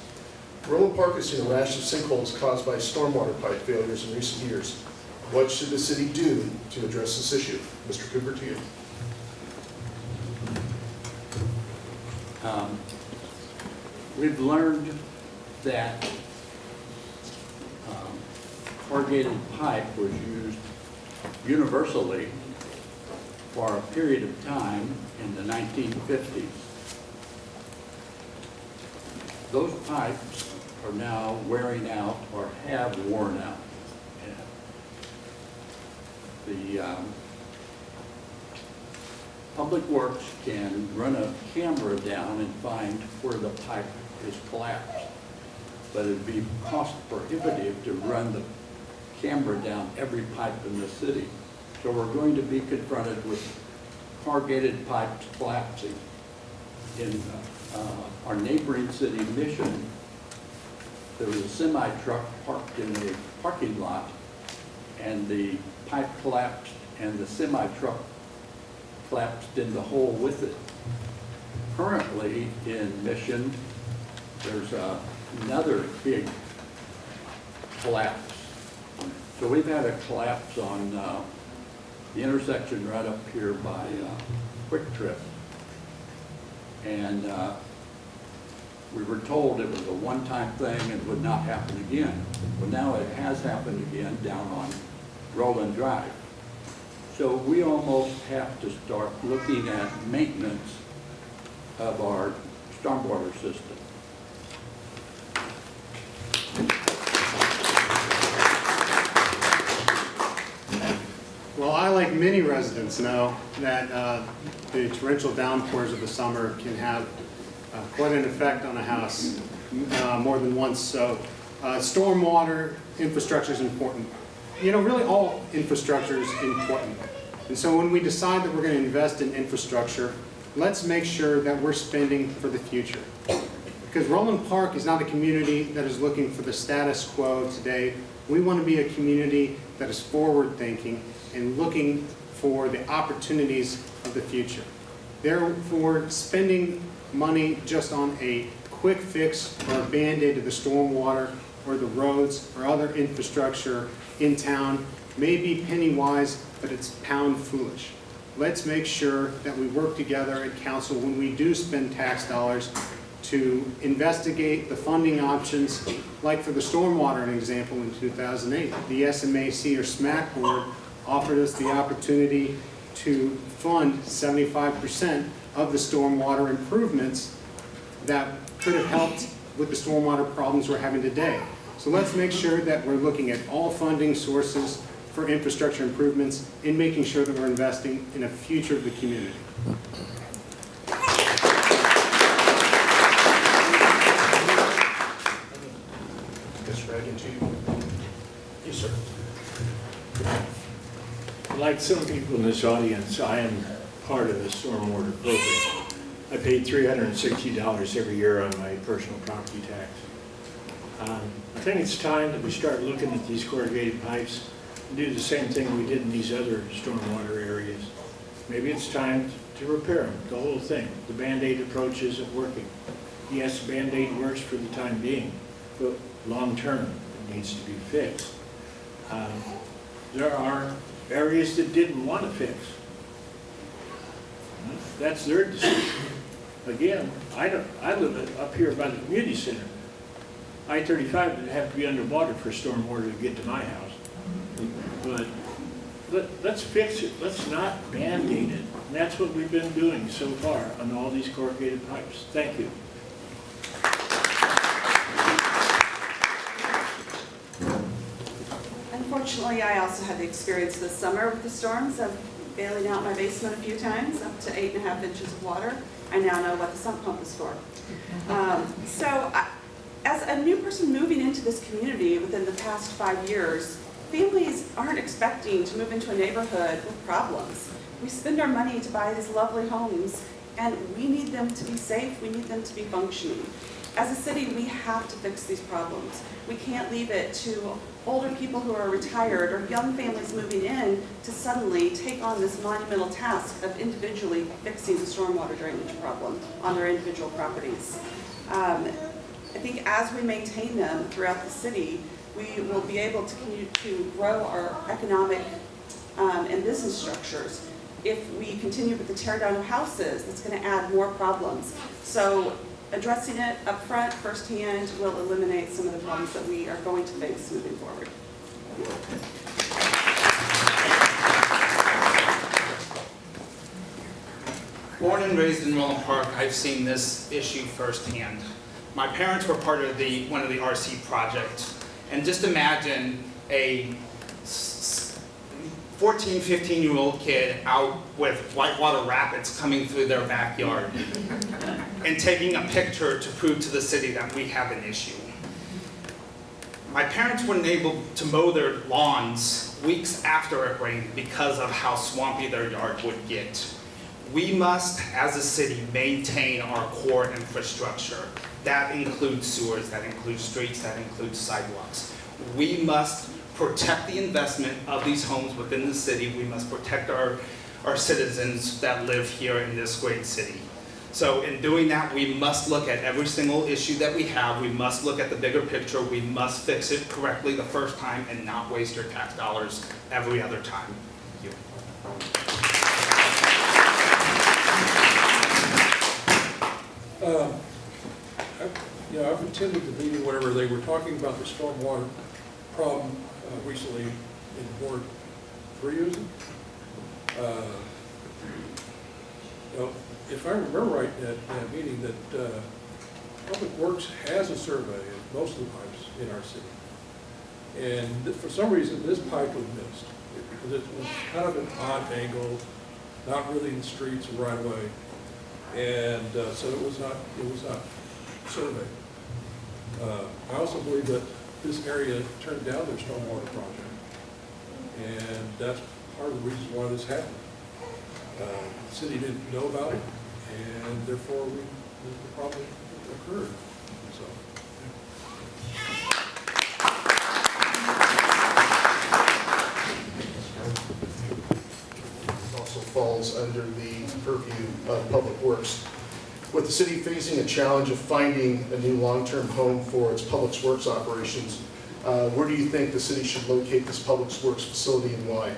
Roland Park has seen a rash of sinkholes caused by stormwater pipe failures in recent years. What should the city do to address this issue? Mr. Cooper, to you. We've learned that corrugated pipe was used universally for a period of time in the 1950s. Those pipes are now wearing out or have worn out. The Public Works can run a camera down and find where the pipe is collapsed, but it'd be cost prohibitive to run the camera down every pipe in the city. So we're going to be confronted with corrugated pipes collapsing. In our neighboring city, Mission, there was a semi-truck parked in a parking lot, and the pipe collapsed, and the semi-truck collapsed in the hole with it. Currently in Mission, there's another big collapse. So we've had a collapse on the intersection right up here by Quick Trip. And we were told it was a one-time thing and would not happen again. Well, now it has happened again down on Roland Drive. So we almost have to start looking at maintenance of our stormwater system. Well, I, like many residents, know that the torrential downpours of the summer can have quite an effect on a house more than once. So stormwater infrastructure is important. You know, really all infrastructure is important. And so when we decide that we're going to invest in infrastructure, let's make sure that we're spending for the future. Because Roland Park is not a community that is looking for the status quo today. We want to be a community that is forward-thinking and looking for the opportunities of the future. Therefore, spending money just on a quick fix or a Band-Aid to the stormwater or the roads or other infrastructure in town may be penny-wise, but it's pound-foolish. Let's make sure that we work together at council when we do spend tax dollars to investigate the funding options, like for the stormwater, an example, in 2008. The SMAC or SMAC board offered us the opportunity to fund 75% of the stormwater improvements that could have helped with the stormwater problems we're having today. So let's make sure that we're looking at all funding sources for infrastructure improvements and making sure that we're investing in a future of the community. Mr. Madigan, to you. Yes, sir. Like some people in this audience, I am part of the stormwater program. I paid $360 every year on my personal property tax. I think it's time that we start looking at these corrugated pipes and do the same thing we did in these other stormwater areas. Maybe it's time to repair them, the whole thing. The Band-Aid approach isn't working. Yes, Band-Aid works for the time being, but long-term, it needs to be fixed. There are areas that didn't want to fix. That's their decision. Again, I live up here by the community center. I-35 would have to be underwater for stormwater to get to my house. But let's fix it. Let's not Band-Aid it. And that's what we've been doing so far on all these corrugated pipes. Thank you. Unfortunately, I also had the experience this summer with the storms of bailing out my basement a few times, up to 8.5 inches of water. I now know what the sump pump is for. As a new person moving into this community within the past 5 years, families aren't expecting to move into a neighborhood with problems. We spend our money to buy these lovely homes, and we need them to be safe, we need them to be functioning. As a city, we have to fix these problems. We can't leave it to older people who are retired or young families moving in to suddenly take on this monumental task of individually fixing the stormwater drainage problem on their individual properties. I think as we maintain them throughout the city, we will be able to continue to grow our economic and business structures. If we continue with the tear down of houses, that's going to add more problems. So addressing it up front, firsthand, will eliminate some of the problems that we are going to face moving forward. Born and raised in Roland Park, I've seen this issue firsthand. My parents were part of one of the RC projects, and just imagine a 14, 15-year-old kid out with whitewater rapids coming through their backyard and taking a picture to prove to the city that we have an issue. My parents weren't able to mow their lawns weeks after it rained because of how swampy their yard would get. We must, as a city, maintain our core infrastructure. That includes sewers, that includes streets, that includes sidewalks. We must protect the investment of these homes within the city. We must protect our citizens that live here in this great city. So in doing that, we must look at every single issue that we have. We must look at the bigger picture. We must fix it correctly the first time and not waste your tax dollars every other time. Thank you. I've attended the meeting whenever they were talking about the stormwater problem recently in Ward 3, is it? If I remember right at that meeting, that Public Works has a survey of most of the pipes in our city. And for some reason, this pipe was missed because it was kind of an odd angle, not really in the streets right away. And so it was not surveyed. I also believe that this area turned down their stormwater project, and that's part of the reason why this happened. The city didn't know about it, and therefore the problem occurred. So. It also falls under the purview of Public Works. With the city facing a challenge of finding a new long-term home for its Public Works operations, where do you think the city should locate this Public Works facility and why?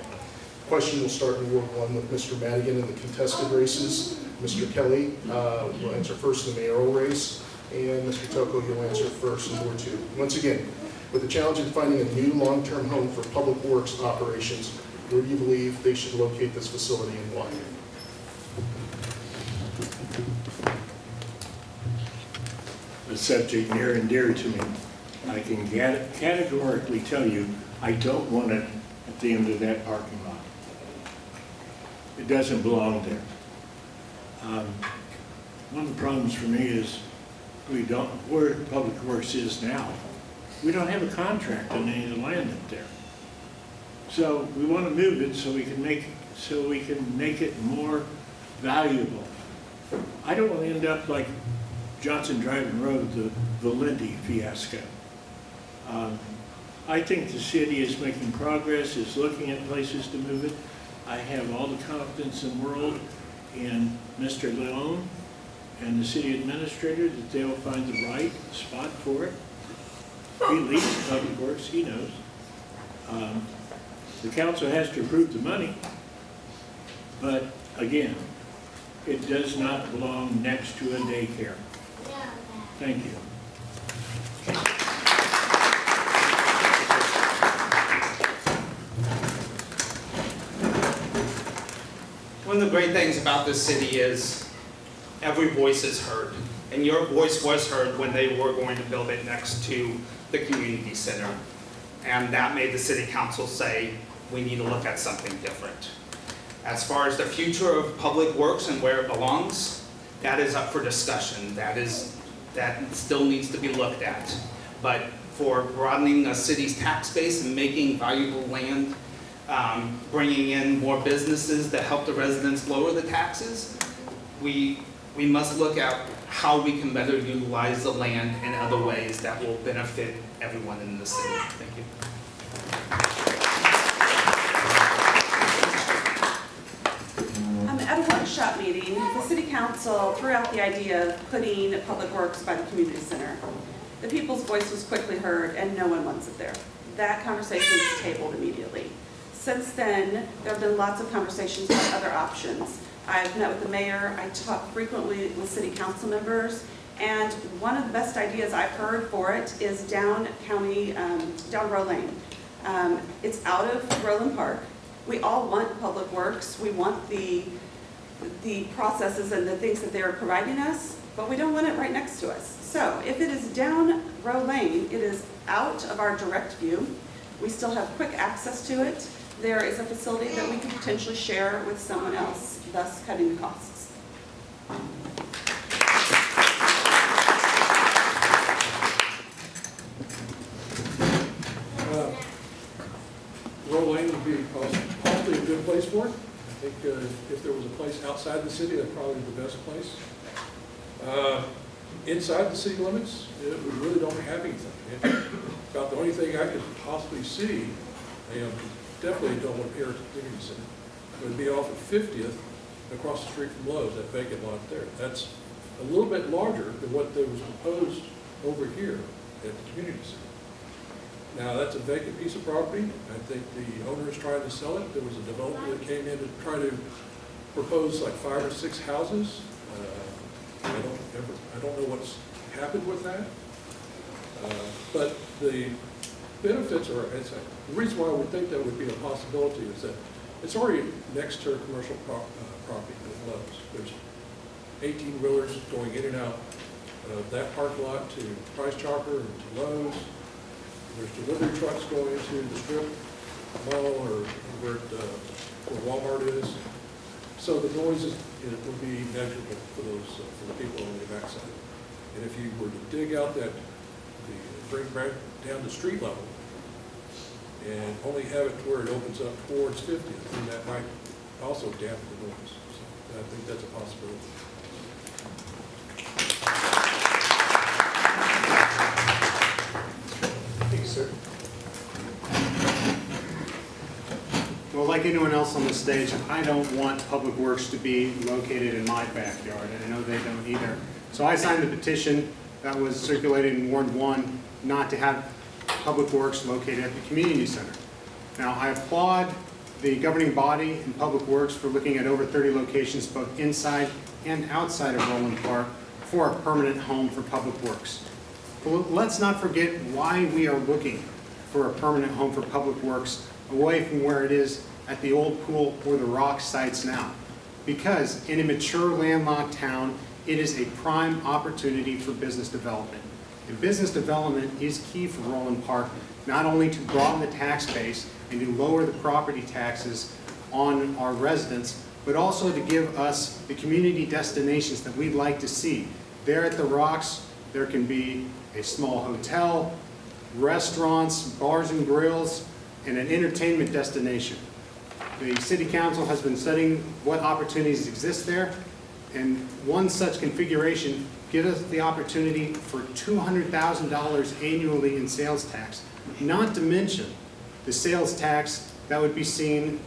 Question will start in Ward 1 with Mr. Madigan in the contested races. Mr. Kelly will answer first in the mayoral race, and Mr. Tocco, you'll answer first in Ward 2. Once again, with the challenge of finding a new long-term home for Public Works operations, where do you believe they should locate this facility and why? A subject near and dear to me. I can categorically tell you, I don't want it at the end of that parking lot. It doesn't belong there. One of the problems for me is where Public Works is now, we don't have a contract on any of the land up there. So we want to move it so we can make it more valuable. I don't want to end up like Johnson Drive and Road, the Lindy fiasco. I think the city is making progress, is looking at places to move it. I have all the confidence in the world in Mr. Leone and the city administrator that they'll find the right spot for it. He leads Public Works, he knows. The council has to approve the money, but again, it does not belong next to a daycare. Thank you. One of the great things about this city is every voice is heard. And your voice was heard when they were going to build it next to the community center. And that made the city council say, we need to look at something different. As far as the future of Public Works and where it belongs, that is up for discussion. That still needs to be looked at. But for broadening a city's tax base and making valuable land, bringing in more businesses that help the residents lower the taxes, we must look at how we can better utilize the land in other ways that will benefit everyone in the city. Thank you. At a workshop meeting, the city council threw out the idea of putting Public Works by the community center. The people's voice was quickly heard and no one wants it there. That conversation was tabled immediately. Since then, there have been lots of conversations about other options. I've met with the mayor, I talk frequently with city council members, and one of the best ideas I've heard for it is down Roeland. It's out of Roland Park. We all want Public Works. We want the processes and the things that they're providing us, but we don't want it right next to us. So if it is down Roeland, it is out of our direct view. We still have quick access to it. There is a facility that we could potentially share with someone else, thus cutting the costs. Roland would be possibly a good place for it. I think if there was a place outside the city, that'd probably be the best place. Inside the city limits, we really don't have anything. About the only thing I could possibly see, and definitely don't want to appear at the community center, would be off of 50th, across the street from Lowe's, that vacant lot there. That's a little bit larger than what there was proposed over here at the community center. Now, that's a vacant piece of property. I think the owner is trying to sell it. There was a developer that came in to try to propose like 5 or 6 houses. I don't know what's happened with that. But the benefits are, the reason why I would think that would be a possibility is that it's already next to a commercial property with Lowe's. There's 18-wheelers going in and out of that parking lot to Price Chopper and to Lowe's. There's delivery trucks going into the strip mall or where Walmart is. So the noise will be negligible for the people on the backside. And if you were to dig out bring back down to street level and only have it to where it opens up towards 50th, then that might also dampen the noise. So I think that's a possibility. Thank you, sir. Well, like anyone else on the stage, I don't want Public Works to be located in my backyard, and I know they don't either. So I signed the petition that was circulated in Ward 1 not to have Public Works located at the community center. Now, I applaud the governing body and Public Works for looking at over 30 locations both inside and outside of Roland Park for a permanent home for Public Works. But let's not forget why we are looking for a permanent home for Public Works away from where it is at the old pool or the rock sites now. Because in a mature landlocked town, it is a prime opportunity for business development. And business development is key for Roland Park, not only to broaden the tax base and to lower the property taxes on our residents, but also to give us the community destinations that we'd like to see. There at the Rocks, there can be a small hotel, restaurants, bars and grills, and an entertainment destination. The City Council has been studying what opportunities exist there, and one such configuration gives us the opportunity for $200,000 annually in sales tax, not to mention the sales tax that would be seen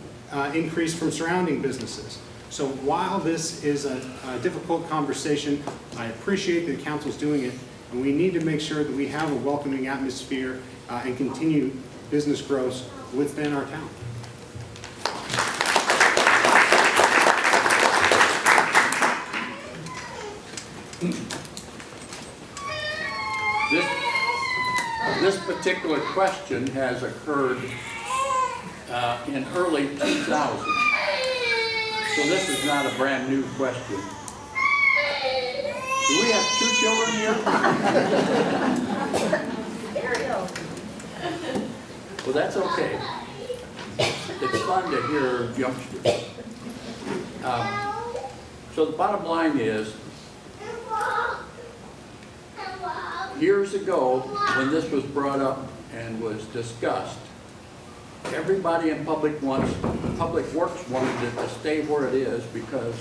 increase from surrounding businesses. So while this is a difficult conversation, I appreciate that the council's doing it, and we need to make sure that we have a welcoming atmosphere and continue business growth within our town. This particular question has occurred in early 2000. So this is not a brand new question. Do we have 2 children here? Well, that's okay. It's fun to hear youngsters. So the bottom line is, years ago, when this was brought up and was discussed, everybody in Public Works wanted it to stay where it is because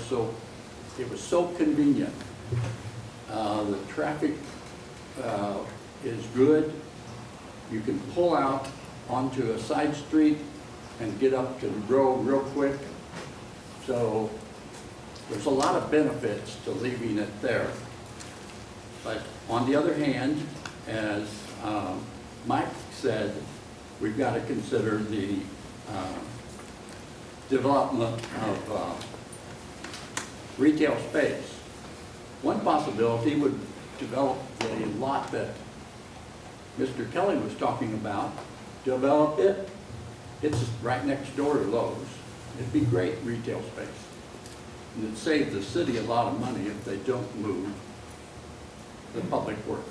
it was so convenient. The traffic is good. You can pull out onto a side street and get up to the road real quick. So there's a lot of benefits to leaving it there. But on the other hand, as Mike said, we've got to consider the development of retail space. One possibility would develop the lot that Mr. Kelly was talking about. Develop it. It's right next door to Lowe's. It'd be great retail space. And it'd save the city a lot of money if they don't move the Public Works.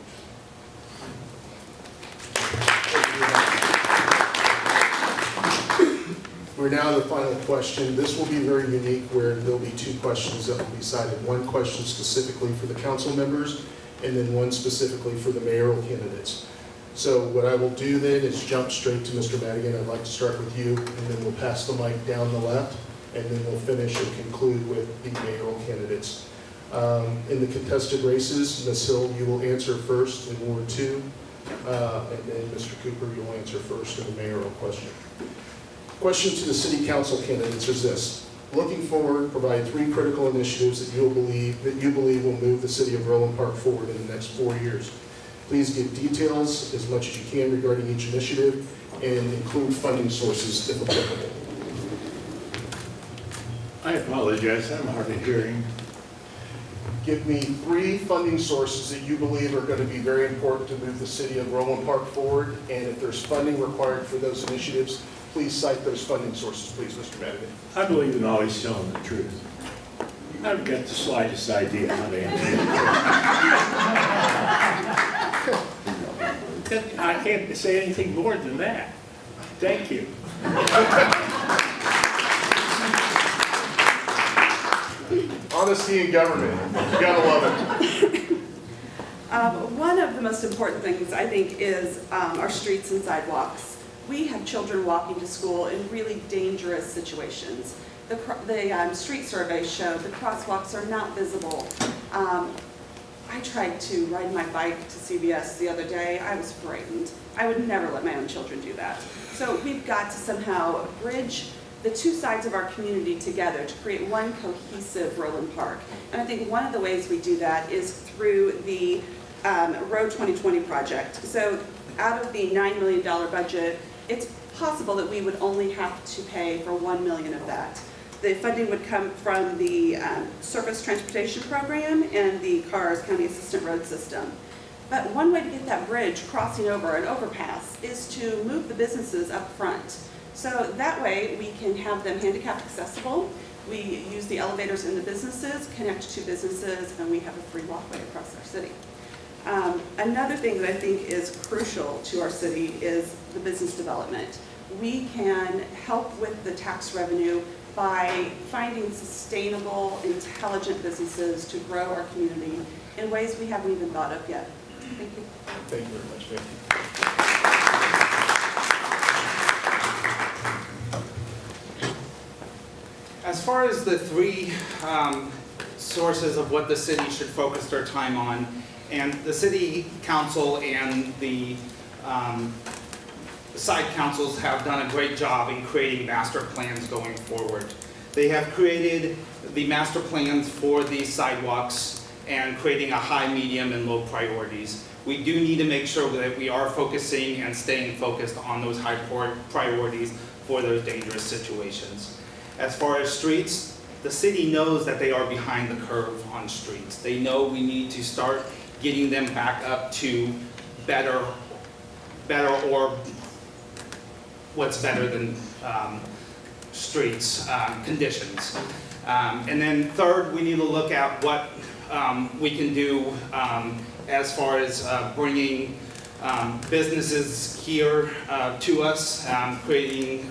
We're now to the final question. This will be very unique where there'll be 2 questions that will be cited. One question specifically for the council members and then one specifically for the mayoral candidates. So what I will do then is jump straight to Mr. Madigan. I'd like to start with you and then we'll pass the mic down the left and then we'll finish and conclude with the mayoral candidates. In the contested races, Ms. Hill, you will answer first in Ward 2, and then Mr. Cooper, you'll answer first in the mayoral question. Question to the city council candidates is this: looking forward, provide 3 critical initiatives that you believe will move the city of Roland Park forward in the next 4 years. Please give details as much as you can regarding each initiative and include funding sources if applicable. I apologize, I'm hard of hearing. Give me 3 funding sources that you believe are going to be very important to move the city of Roland Park forward, and if there's funding required for those initiatives, please cite those funding sources, please, Mr. Madigan. I believe in always telling the truth. I've got the slightest idea how to answer it. I can't say anything more than that. Thank you. Honesty in government. You gotta love it. One of the most important things, I think, is our streets and sidewalks. We have children walking to school in really dangerous situations. The street surveys show the crosswalks are not visible. I tried to ride my bike to CVS the other day. I was frightened. I would never let my own children do that. So we've got to somehow bridge the 2 sides of our community together to create one cohesive Roland Park. And I think one of the ways we do that is through the Road 2020 project. So out of the $9 million budget, it's possible that we would only have to pay for $1 million of that. The funding would come from the Surface Transportation Program and the CARS, County Assistant Road System. But one way to get that bridge crossing over an overpass is to move the businesses up front. So that way, we can have them handicap accessible. We use the elevators in the businesses, connect to businesses, and we have a free walkway across our city. Another thing that I think is crucial to our city is the business development. We can help with the tax revenue by finding sustainable, intelligent businesses to grow our community in ways we haven't even thought of yet. Thank you. Thank you very much, Vicki. As far as the three sources of what the city should focus their time on, and the city council and the side councils have done a great job in creating master plans going forward. They have created the master plans for these sidewalks and creating a high, medium, and low priorities. We do need to make sure that we are focusing and staying focused on those high priorities for those dangerous situations. As far as streets, the city knows that they are behind the curve on streets. They know we need to start getting them back up to better or what's better than streets conditions. And then third, we need to look at what we can do as far as bringing businesses here to us, creating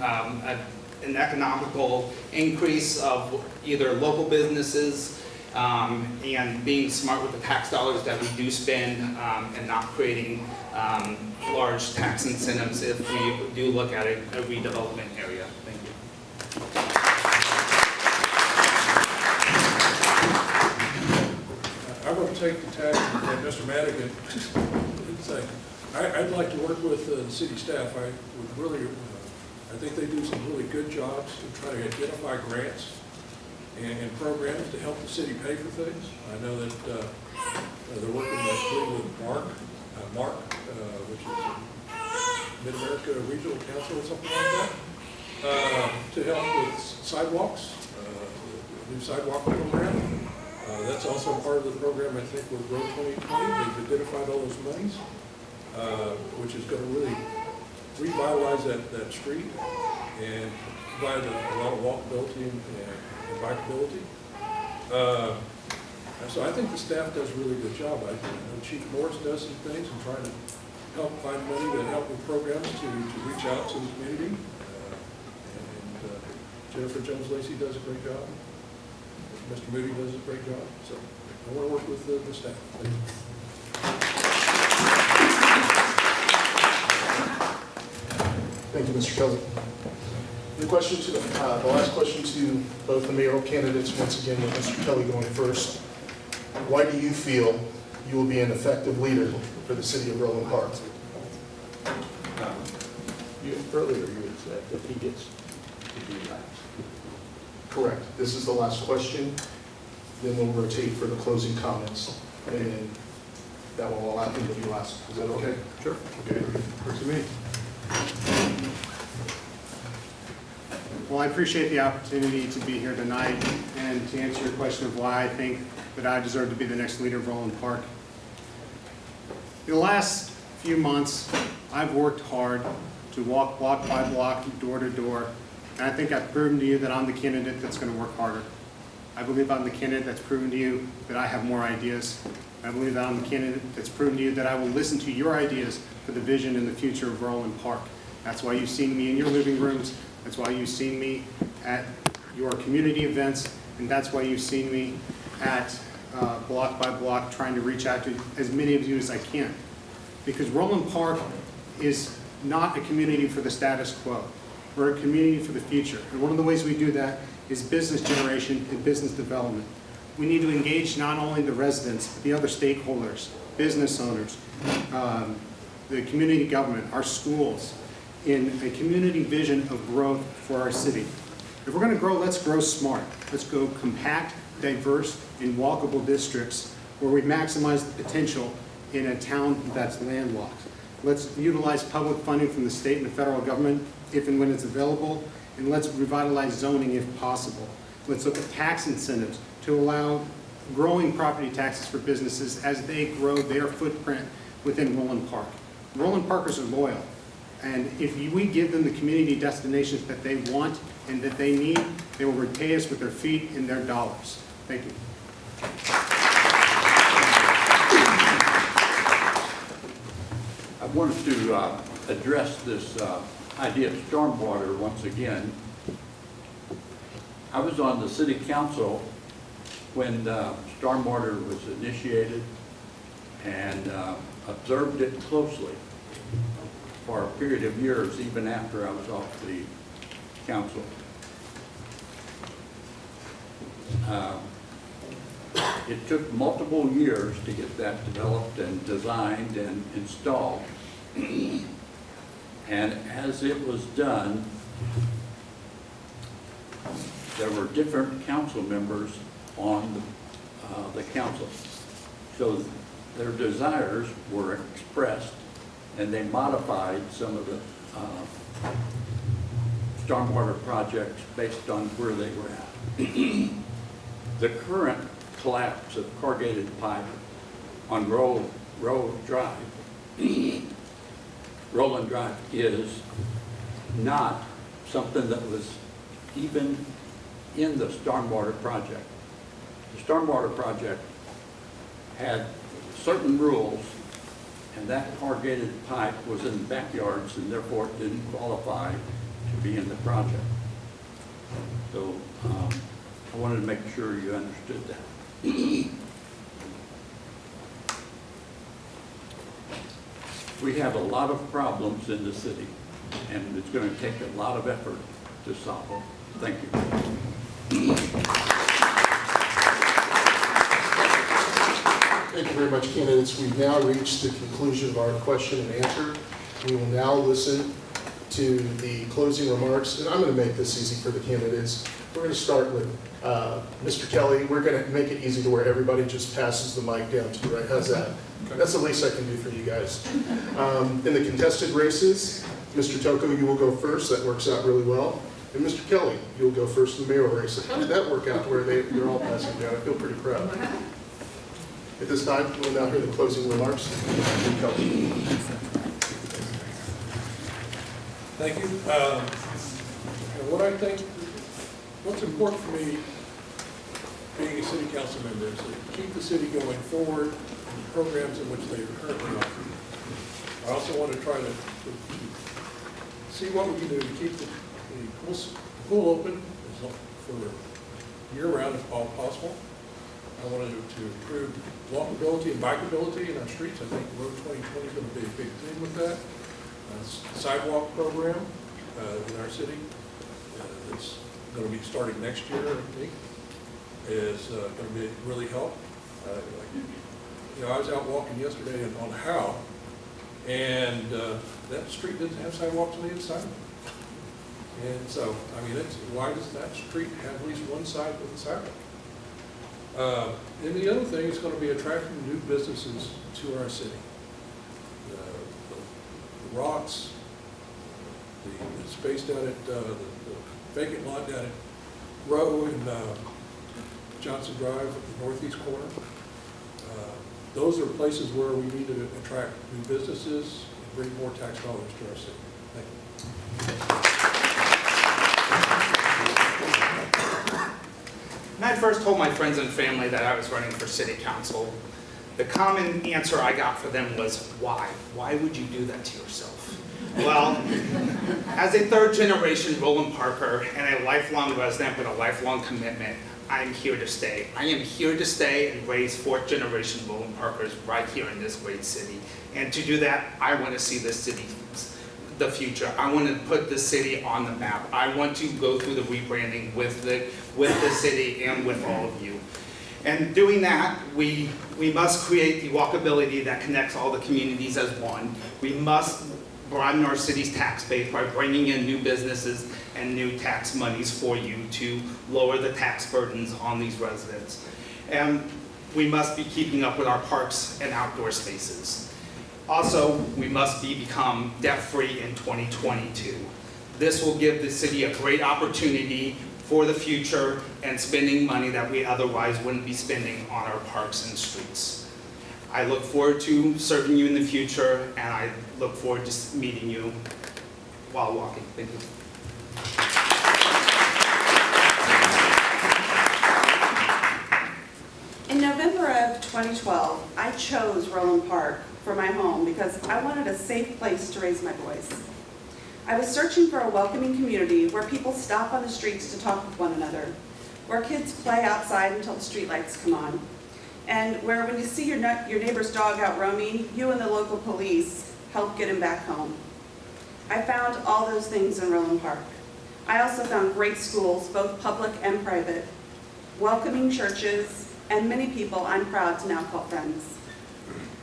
an economical increase of either local businesses and being smart with the tax dollars that we do spend and not creating large tax incentives if we do look at a redevelopment area. Thank you. I'm going to take the task that Mr. Madigan say. I'd like to work with the city staff. I would really, I think they do some really good jobs to try to identify grants and programs to help the city pay for things. I know that they're working with Mark, which is Mid-America Regional Council or something like that, to help with sidewalks, the new sidewalk program. That's also part of the program, I think, with Road 2020. They've identified all those monies, which is going to really revitalize that street and provide a lot of walkability and bikeability. So I think the staff does a really good job. I know Chief Morris does some things and trying to help find money to help with programs to reach out to the community. And Jennifer Jones-Lacey does a great job. Mr. Moody does a great job. So I want to work with the staff. Thank you. Thank you, Mr. Kelly. The question to the last question to both the mayoral candidates, once again with Mr. Kelly going first. Why do you feel you will be an effective leader for the city of Roland Park? Earlier you had said that he gets to be last. Correct. This is the last question. Then we'll rotate for the closing comments. And then that will allow him to be last. Is that okay? Sure. Okay. Works for me. Well, I appreciate the opportunity to be here tonight and to answer your question of why I think that I deserve to be the next leader of Roland Park. In the last few months, I've worked hard to walk block by block, door to door, and I think I've proven to you that I'm the candidate that's going to work harder. I believe I'm the candidate that's proven to you that I have more ideas. I believe that I'm the candidate that's proven to you that I will listen to your ideas for the vision and the future of Roland Park. That's why you've seen me in your living rooms. That's why you've seen me at your community events. And that's why you've seen me at block by block trying to reach out to as many of you as I can. Because Roland Park is not a community for the status quo. We're a community for the future. And one of the ways we do that is business generation and business development. We need to engage not only the residents, but the other stakeholders, business owners, the community government, our schools, in a community vision of growth for our city. If we're going to grow, let's grow smart. Let's go compact, diverse, and walkable districts where we maximize the potential in a town that's landlocked. Let's utilize public funding from the state and the federal government if and when it's available, and let's revitalize zoning if possible. Let's look at tax incentives to allow growing property taxes for businesses as they grow their footprint within Roland Park. Roland Parkers are loyal. And if we give them the community destinations that they want and that they need, they will repay us with their feet and their dollars. Thank you. I wanted to address this idea of stormwater once again. I was on the city council when stormwater was initiated and observed it closely for a period of years, even after I was off the council. It took multiple years to get that developed and designed and installed. And as it was done, there were different council members on the council. So their desires were expressed and they modified some of the stormwater projects based on where they were at. The current collapse of corrugated pipe on Roland Drive is not something that was even in the stormwater project. The stormwater project had certain rules, and that corrugated pipe was in the backyards, and therefore it didn't qualify to be in the project. So I wanted to make sure you understood that. We have a lot of problems in the city, and it's going to take a lot of effort to solve them. Thank you. Thank you very much, candidates. We've now reached the conclusion of our question and answer. We will now listen to the closing remarks, and I'm going to make this easy for the candidates. We're going to start with Mr. Kelly. We're going to make it easy to where everybody just passes the mic down to the right. How's that? That's the least I can do for you guys. In the contested races, Mr. Toko, you will go first. That works out really well. And Mr. Kelly, you'll go first in the mayoral race. How did that work out where they're all passing down? I feel pretty proud. At this time, we'll now hear the closing remarks. Mr. Kelly. Thank you. What's important for me, being a city council member, is to keep the city going forward in the programs in which they are currently offering. I also want to try to see what we can do to keep the pool open for year-round if all possible. I wanted to improve walkability and bikeability in our streets. I think Road 2020 is going to be a big thing with that. Sidewalk program in our city that's going to be starting next year, I think, is going to be really help. I was out walking yesterday on Howe, and that street doesn't have sidewalks on the inside. And so, I mean, why does that street have at least one side with a sidewalk? And the other thing is going to be attracting new businesses to our city. The rocks, the space down at the vacant lot down at Roe and Johnson Drive at the northeast corner. Those are places where we need to attract new businesses and bring more tax dollars to our city. Thank you. When I first told my friends and family that I was running for city council, the common answer I got for them was, why? Why would you do that to yourself? Well, as a third-generation Roland Parker and a lifelong resident with a lifelong commitment, I am here to stay. I am here to stay and raise fourth-generation Roland Parkers right here in this great city. And to do that, I want to see this city the future. I want to put the city on the map. I want to go through the rebranding with the city and with all of you. And doing that, we must create the walkability that connects all the communities as one. We must broaden our city's tax base by bringing in new businesses and new tax monies for you to lower the tax burdens on these residents. And we must be keeping up with our parks and outdoor spaces. Also, we must become debt-free in 2022. This will give the city a great opportunity for the future and spending money that we otherwise wouldn't be spending on our parks and streets. I look forward to serving you in the future, and I look forward to meeting you while walking. Thank you. In November of 2012, I chose Roland Park for my home because I wanted a safe place to raise my boys. I was searching for a welcoming community where people stop on the streets to talk with one another, where kids play outside until the streetlights come on, and where when you see your neighbor's dog out roaming, you and the local police help get him back home. I found all those things in Roland Park. I also found great schools, both public and private, welcoming churches, and many people I'm proud to now call friends.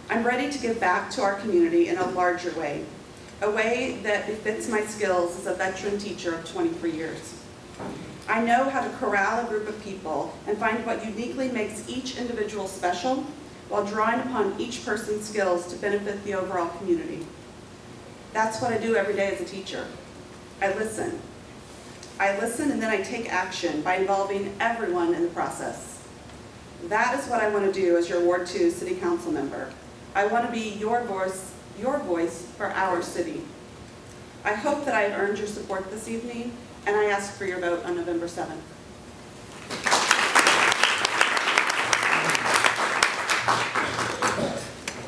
I'm ready to give back to our community in a larger way, a way that befits my skills as a veteran teacher of 23 years. I know how to corral a group of people and find what uniquely makes each individual special while drawing upon each person's skills to benefit the overall community. That's what I do every day as a teacher. I listen. I listen and then I take action by involving everyone in the process. That is what I want to do as your Ward 2 City Council member. I want to be your voice for our city. I hope that I have earned your support this evening, and I ask for your vote on November 7th.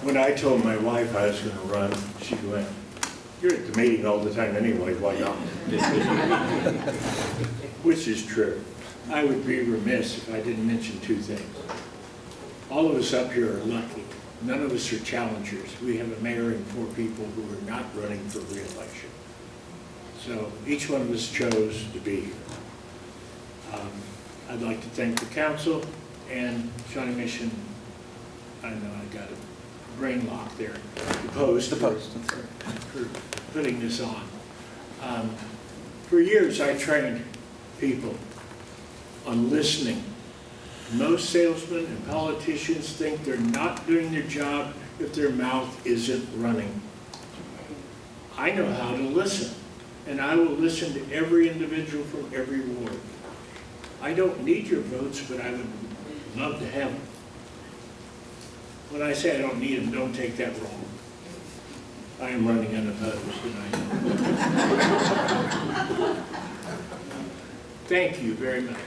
When I told my wife I was going to run, she went, "You're at the meeting all the time anyway, why not?" Which is true. I would be remiss if I didn't mention two things. All of us up here are lucky. None of us are challengers. We have a mayor and 4 people who are not running for re-election. So each one of us chose to be here. I'd like to thank the council and Shawnee Mission. I know I got a brain lock there. The Post. For putting this on. For years I trained people on listening. Most salesmen and politicians think they're not doing their job if their mouth isn't running. I know how to listen, and I will listen to every individual from every ward. I don't need your votes, but I would love to have them. When I say I don't need them, don't take that wrong. I am running unopposed tonight. Thank you very much.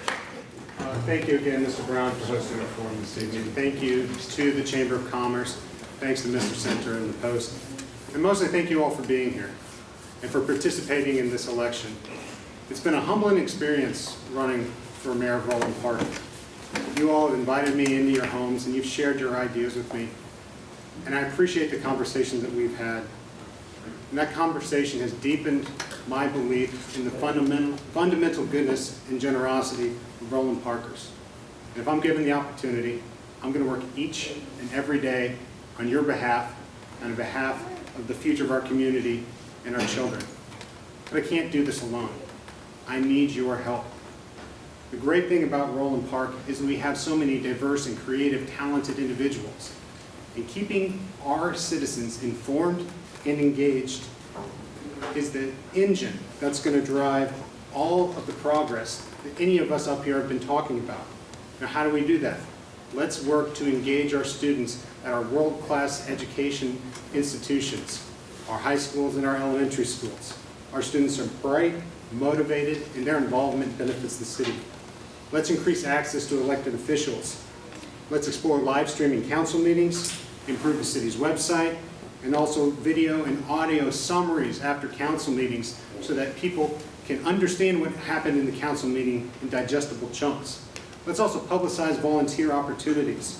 Thank you again, Mr. Brown, for hosting our forum this evening. Thank you to the Chamber of Commerce. Thanks to Mr. Center and the Post. And mostly thank you all for being here and for participating in this election. It's been a humbling experience running for mayor of Roland Park. You all have invited me into your homes and you've shared your ideas with me. And I appreciate the conversations that we've had. And that conversation has deepened my belief in the fundamental goodness and generosity of Roland Parkers. And if I'm given the opportunity, I'm going to work each and every day on your behalf and on behalf of the future of our community and our children. But I can't do this alone. I need your help. The great thing about Roland Park is that we have so many diverse and creative, talented individuals. And keeping our citizens informed and engaged is the engine that's going to drive all of the progress that any of us up here have been talking about. Now, how do we do that? Let's work to engage our students at our world-class education institutions, our high schools and our elementary schools. Our students are bright, motivated, and their involvement benefits the city. Let's increase access to elected officials. Let's explore live streaming council meetings, improve the city's website, and also video and audio summaries after council meetings so that people can understand what happened in the council meeting in digestible chunks. Let's also publicize volunteer opportunities.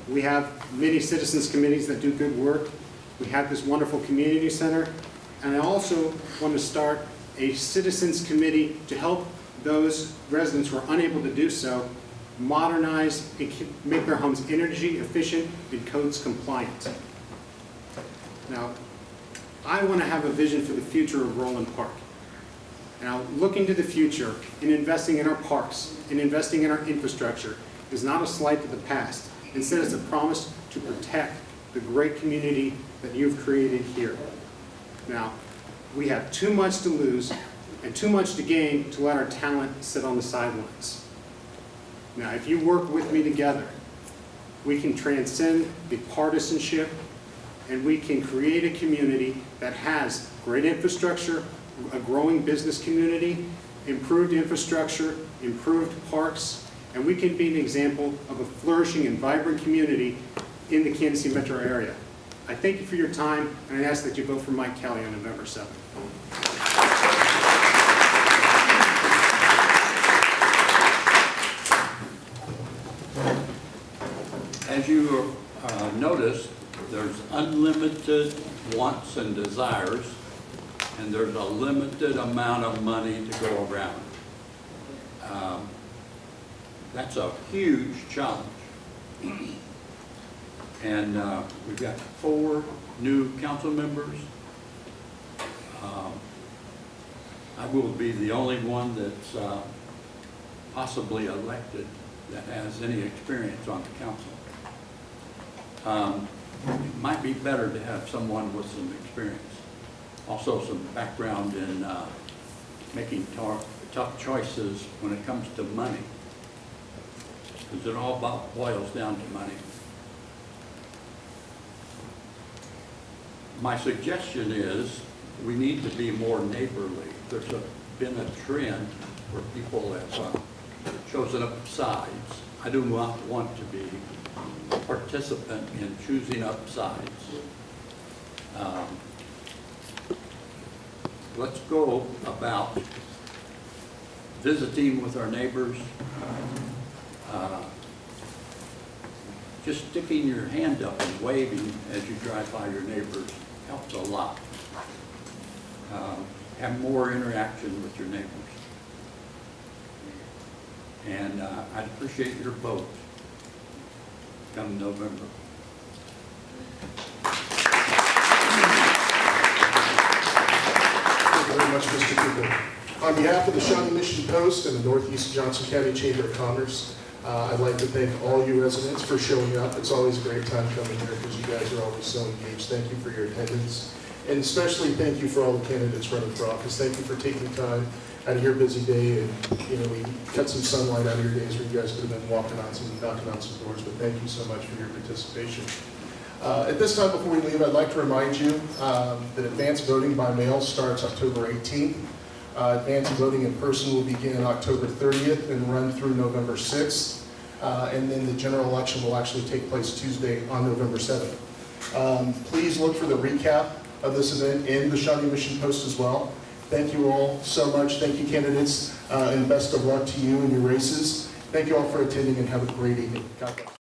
We have many citizens committees that do good work. We have this wonderful community center. And I also want to start a citizens committee to help those residents who are unable to do so modernize and make their homes energy efficient and codes compliant. Now, I want to have a vision for the future of Roland Park. Now, looking to the future and investing in our parks and investing in our infrastructure is not a slight to the past. Instead, it's a promise to protect the great community that you've created here. Now, we have too much to lose and too much to gain to let our talent sit on the sidelines. Now, if you work with me together, we can transcend the partisanship and we can create a community that has great infrastructure, a growing business community, improved infrastructure, improved parks, and we can be an example of a flourishing and vibrant community in the Kansas City metro area. I thank you for your time, and I ask that you vote for Mike Kelly on November 7th. As you notice, there's unlimited wants and desires, and there's a limited amount of money to go around. That's a huge challenge. And we've got 4 new council members. I will be the only one that's possibly elected that has any experience on the council. It might be better to have someone with some experience. Also some background in making tough choices when it comes to money. Because it all boils down to money. My suggestion is we need to be more neighborly. There's been a trend where people have chosen up sides. I do not want to be a participant in choosing up sides. Let's go about visiting with our neighbors. Just sticking your hand up and waving as you drive by your neighbors helps a lot. Have more interaction with your neighbors. And I'd appreciate your vote come November. Thank you very much, Mr. Cooper. On behalf of the Shawnee Mission Post and the Northeast Johnson County Chamber of Commerce, I'd like to thank all you residents for showing up. It's always a great time coming here because you guys are always so engaged. Thank you for your attendance. And especially thank you for all the candidates running for office. Thank you for taking time out of your busy day, and we cut some sunlight out of your days where you guys could have been knocking on some doors, but thank you so much for your participation. At this time, before we leave, I'd like to remind you that advanced voting by mail starts October 18th. Advanced voting in person will begin October 30th and run through November 6th. And then the general election will actually take place Tuesday on November 7th. Please look for the recap of this event in the Shawnee Mission Post as well. Thank you all so much. Thank you, candidates, and best of luck to you in your races. Thank you all for attending, and have a great evening. God bless.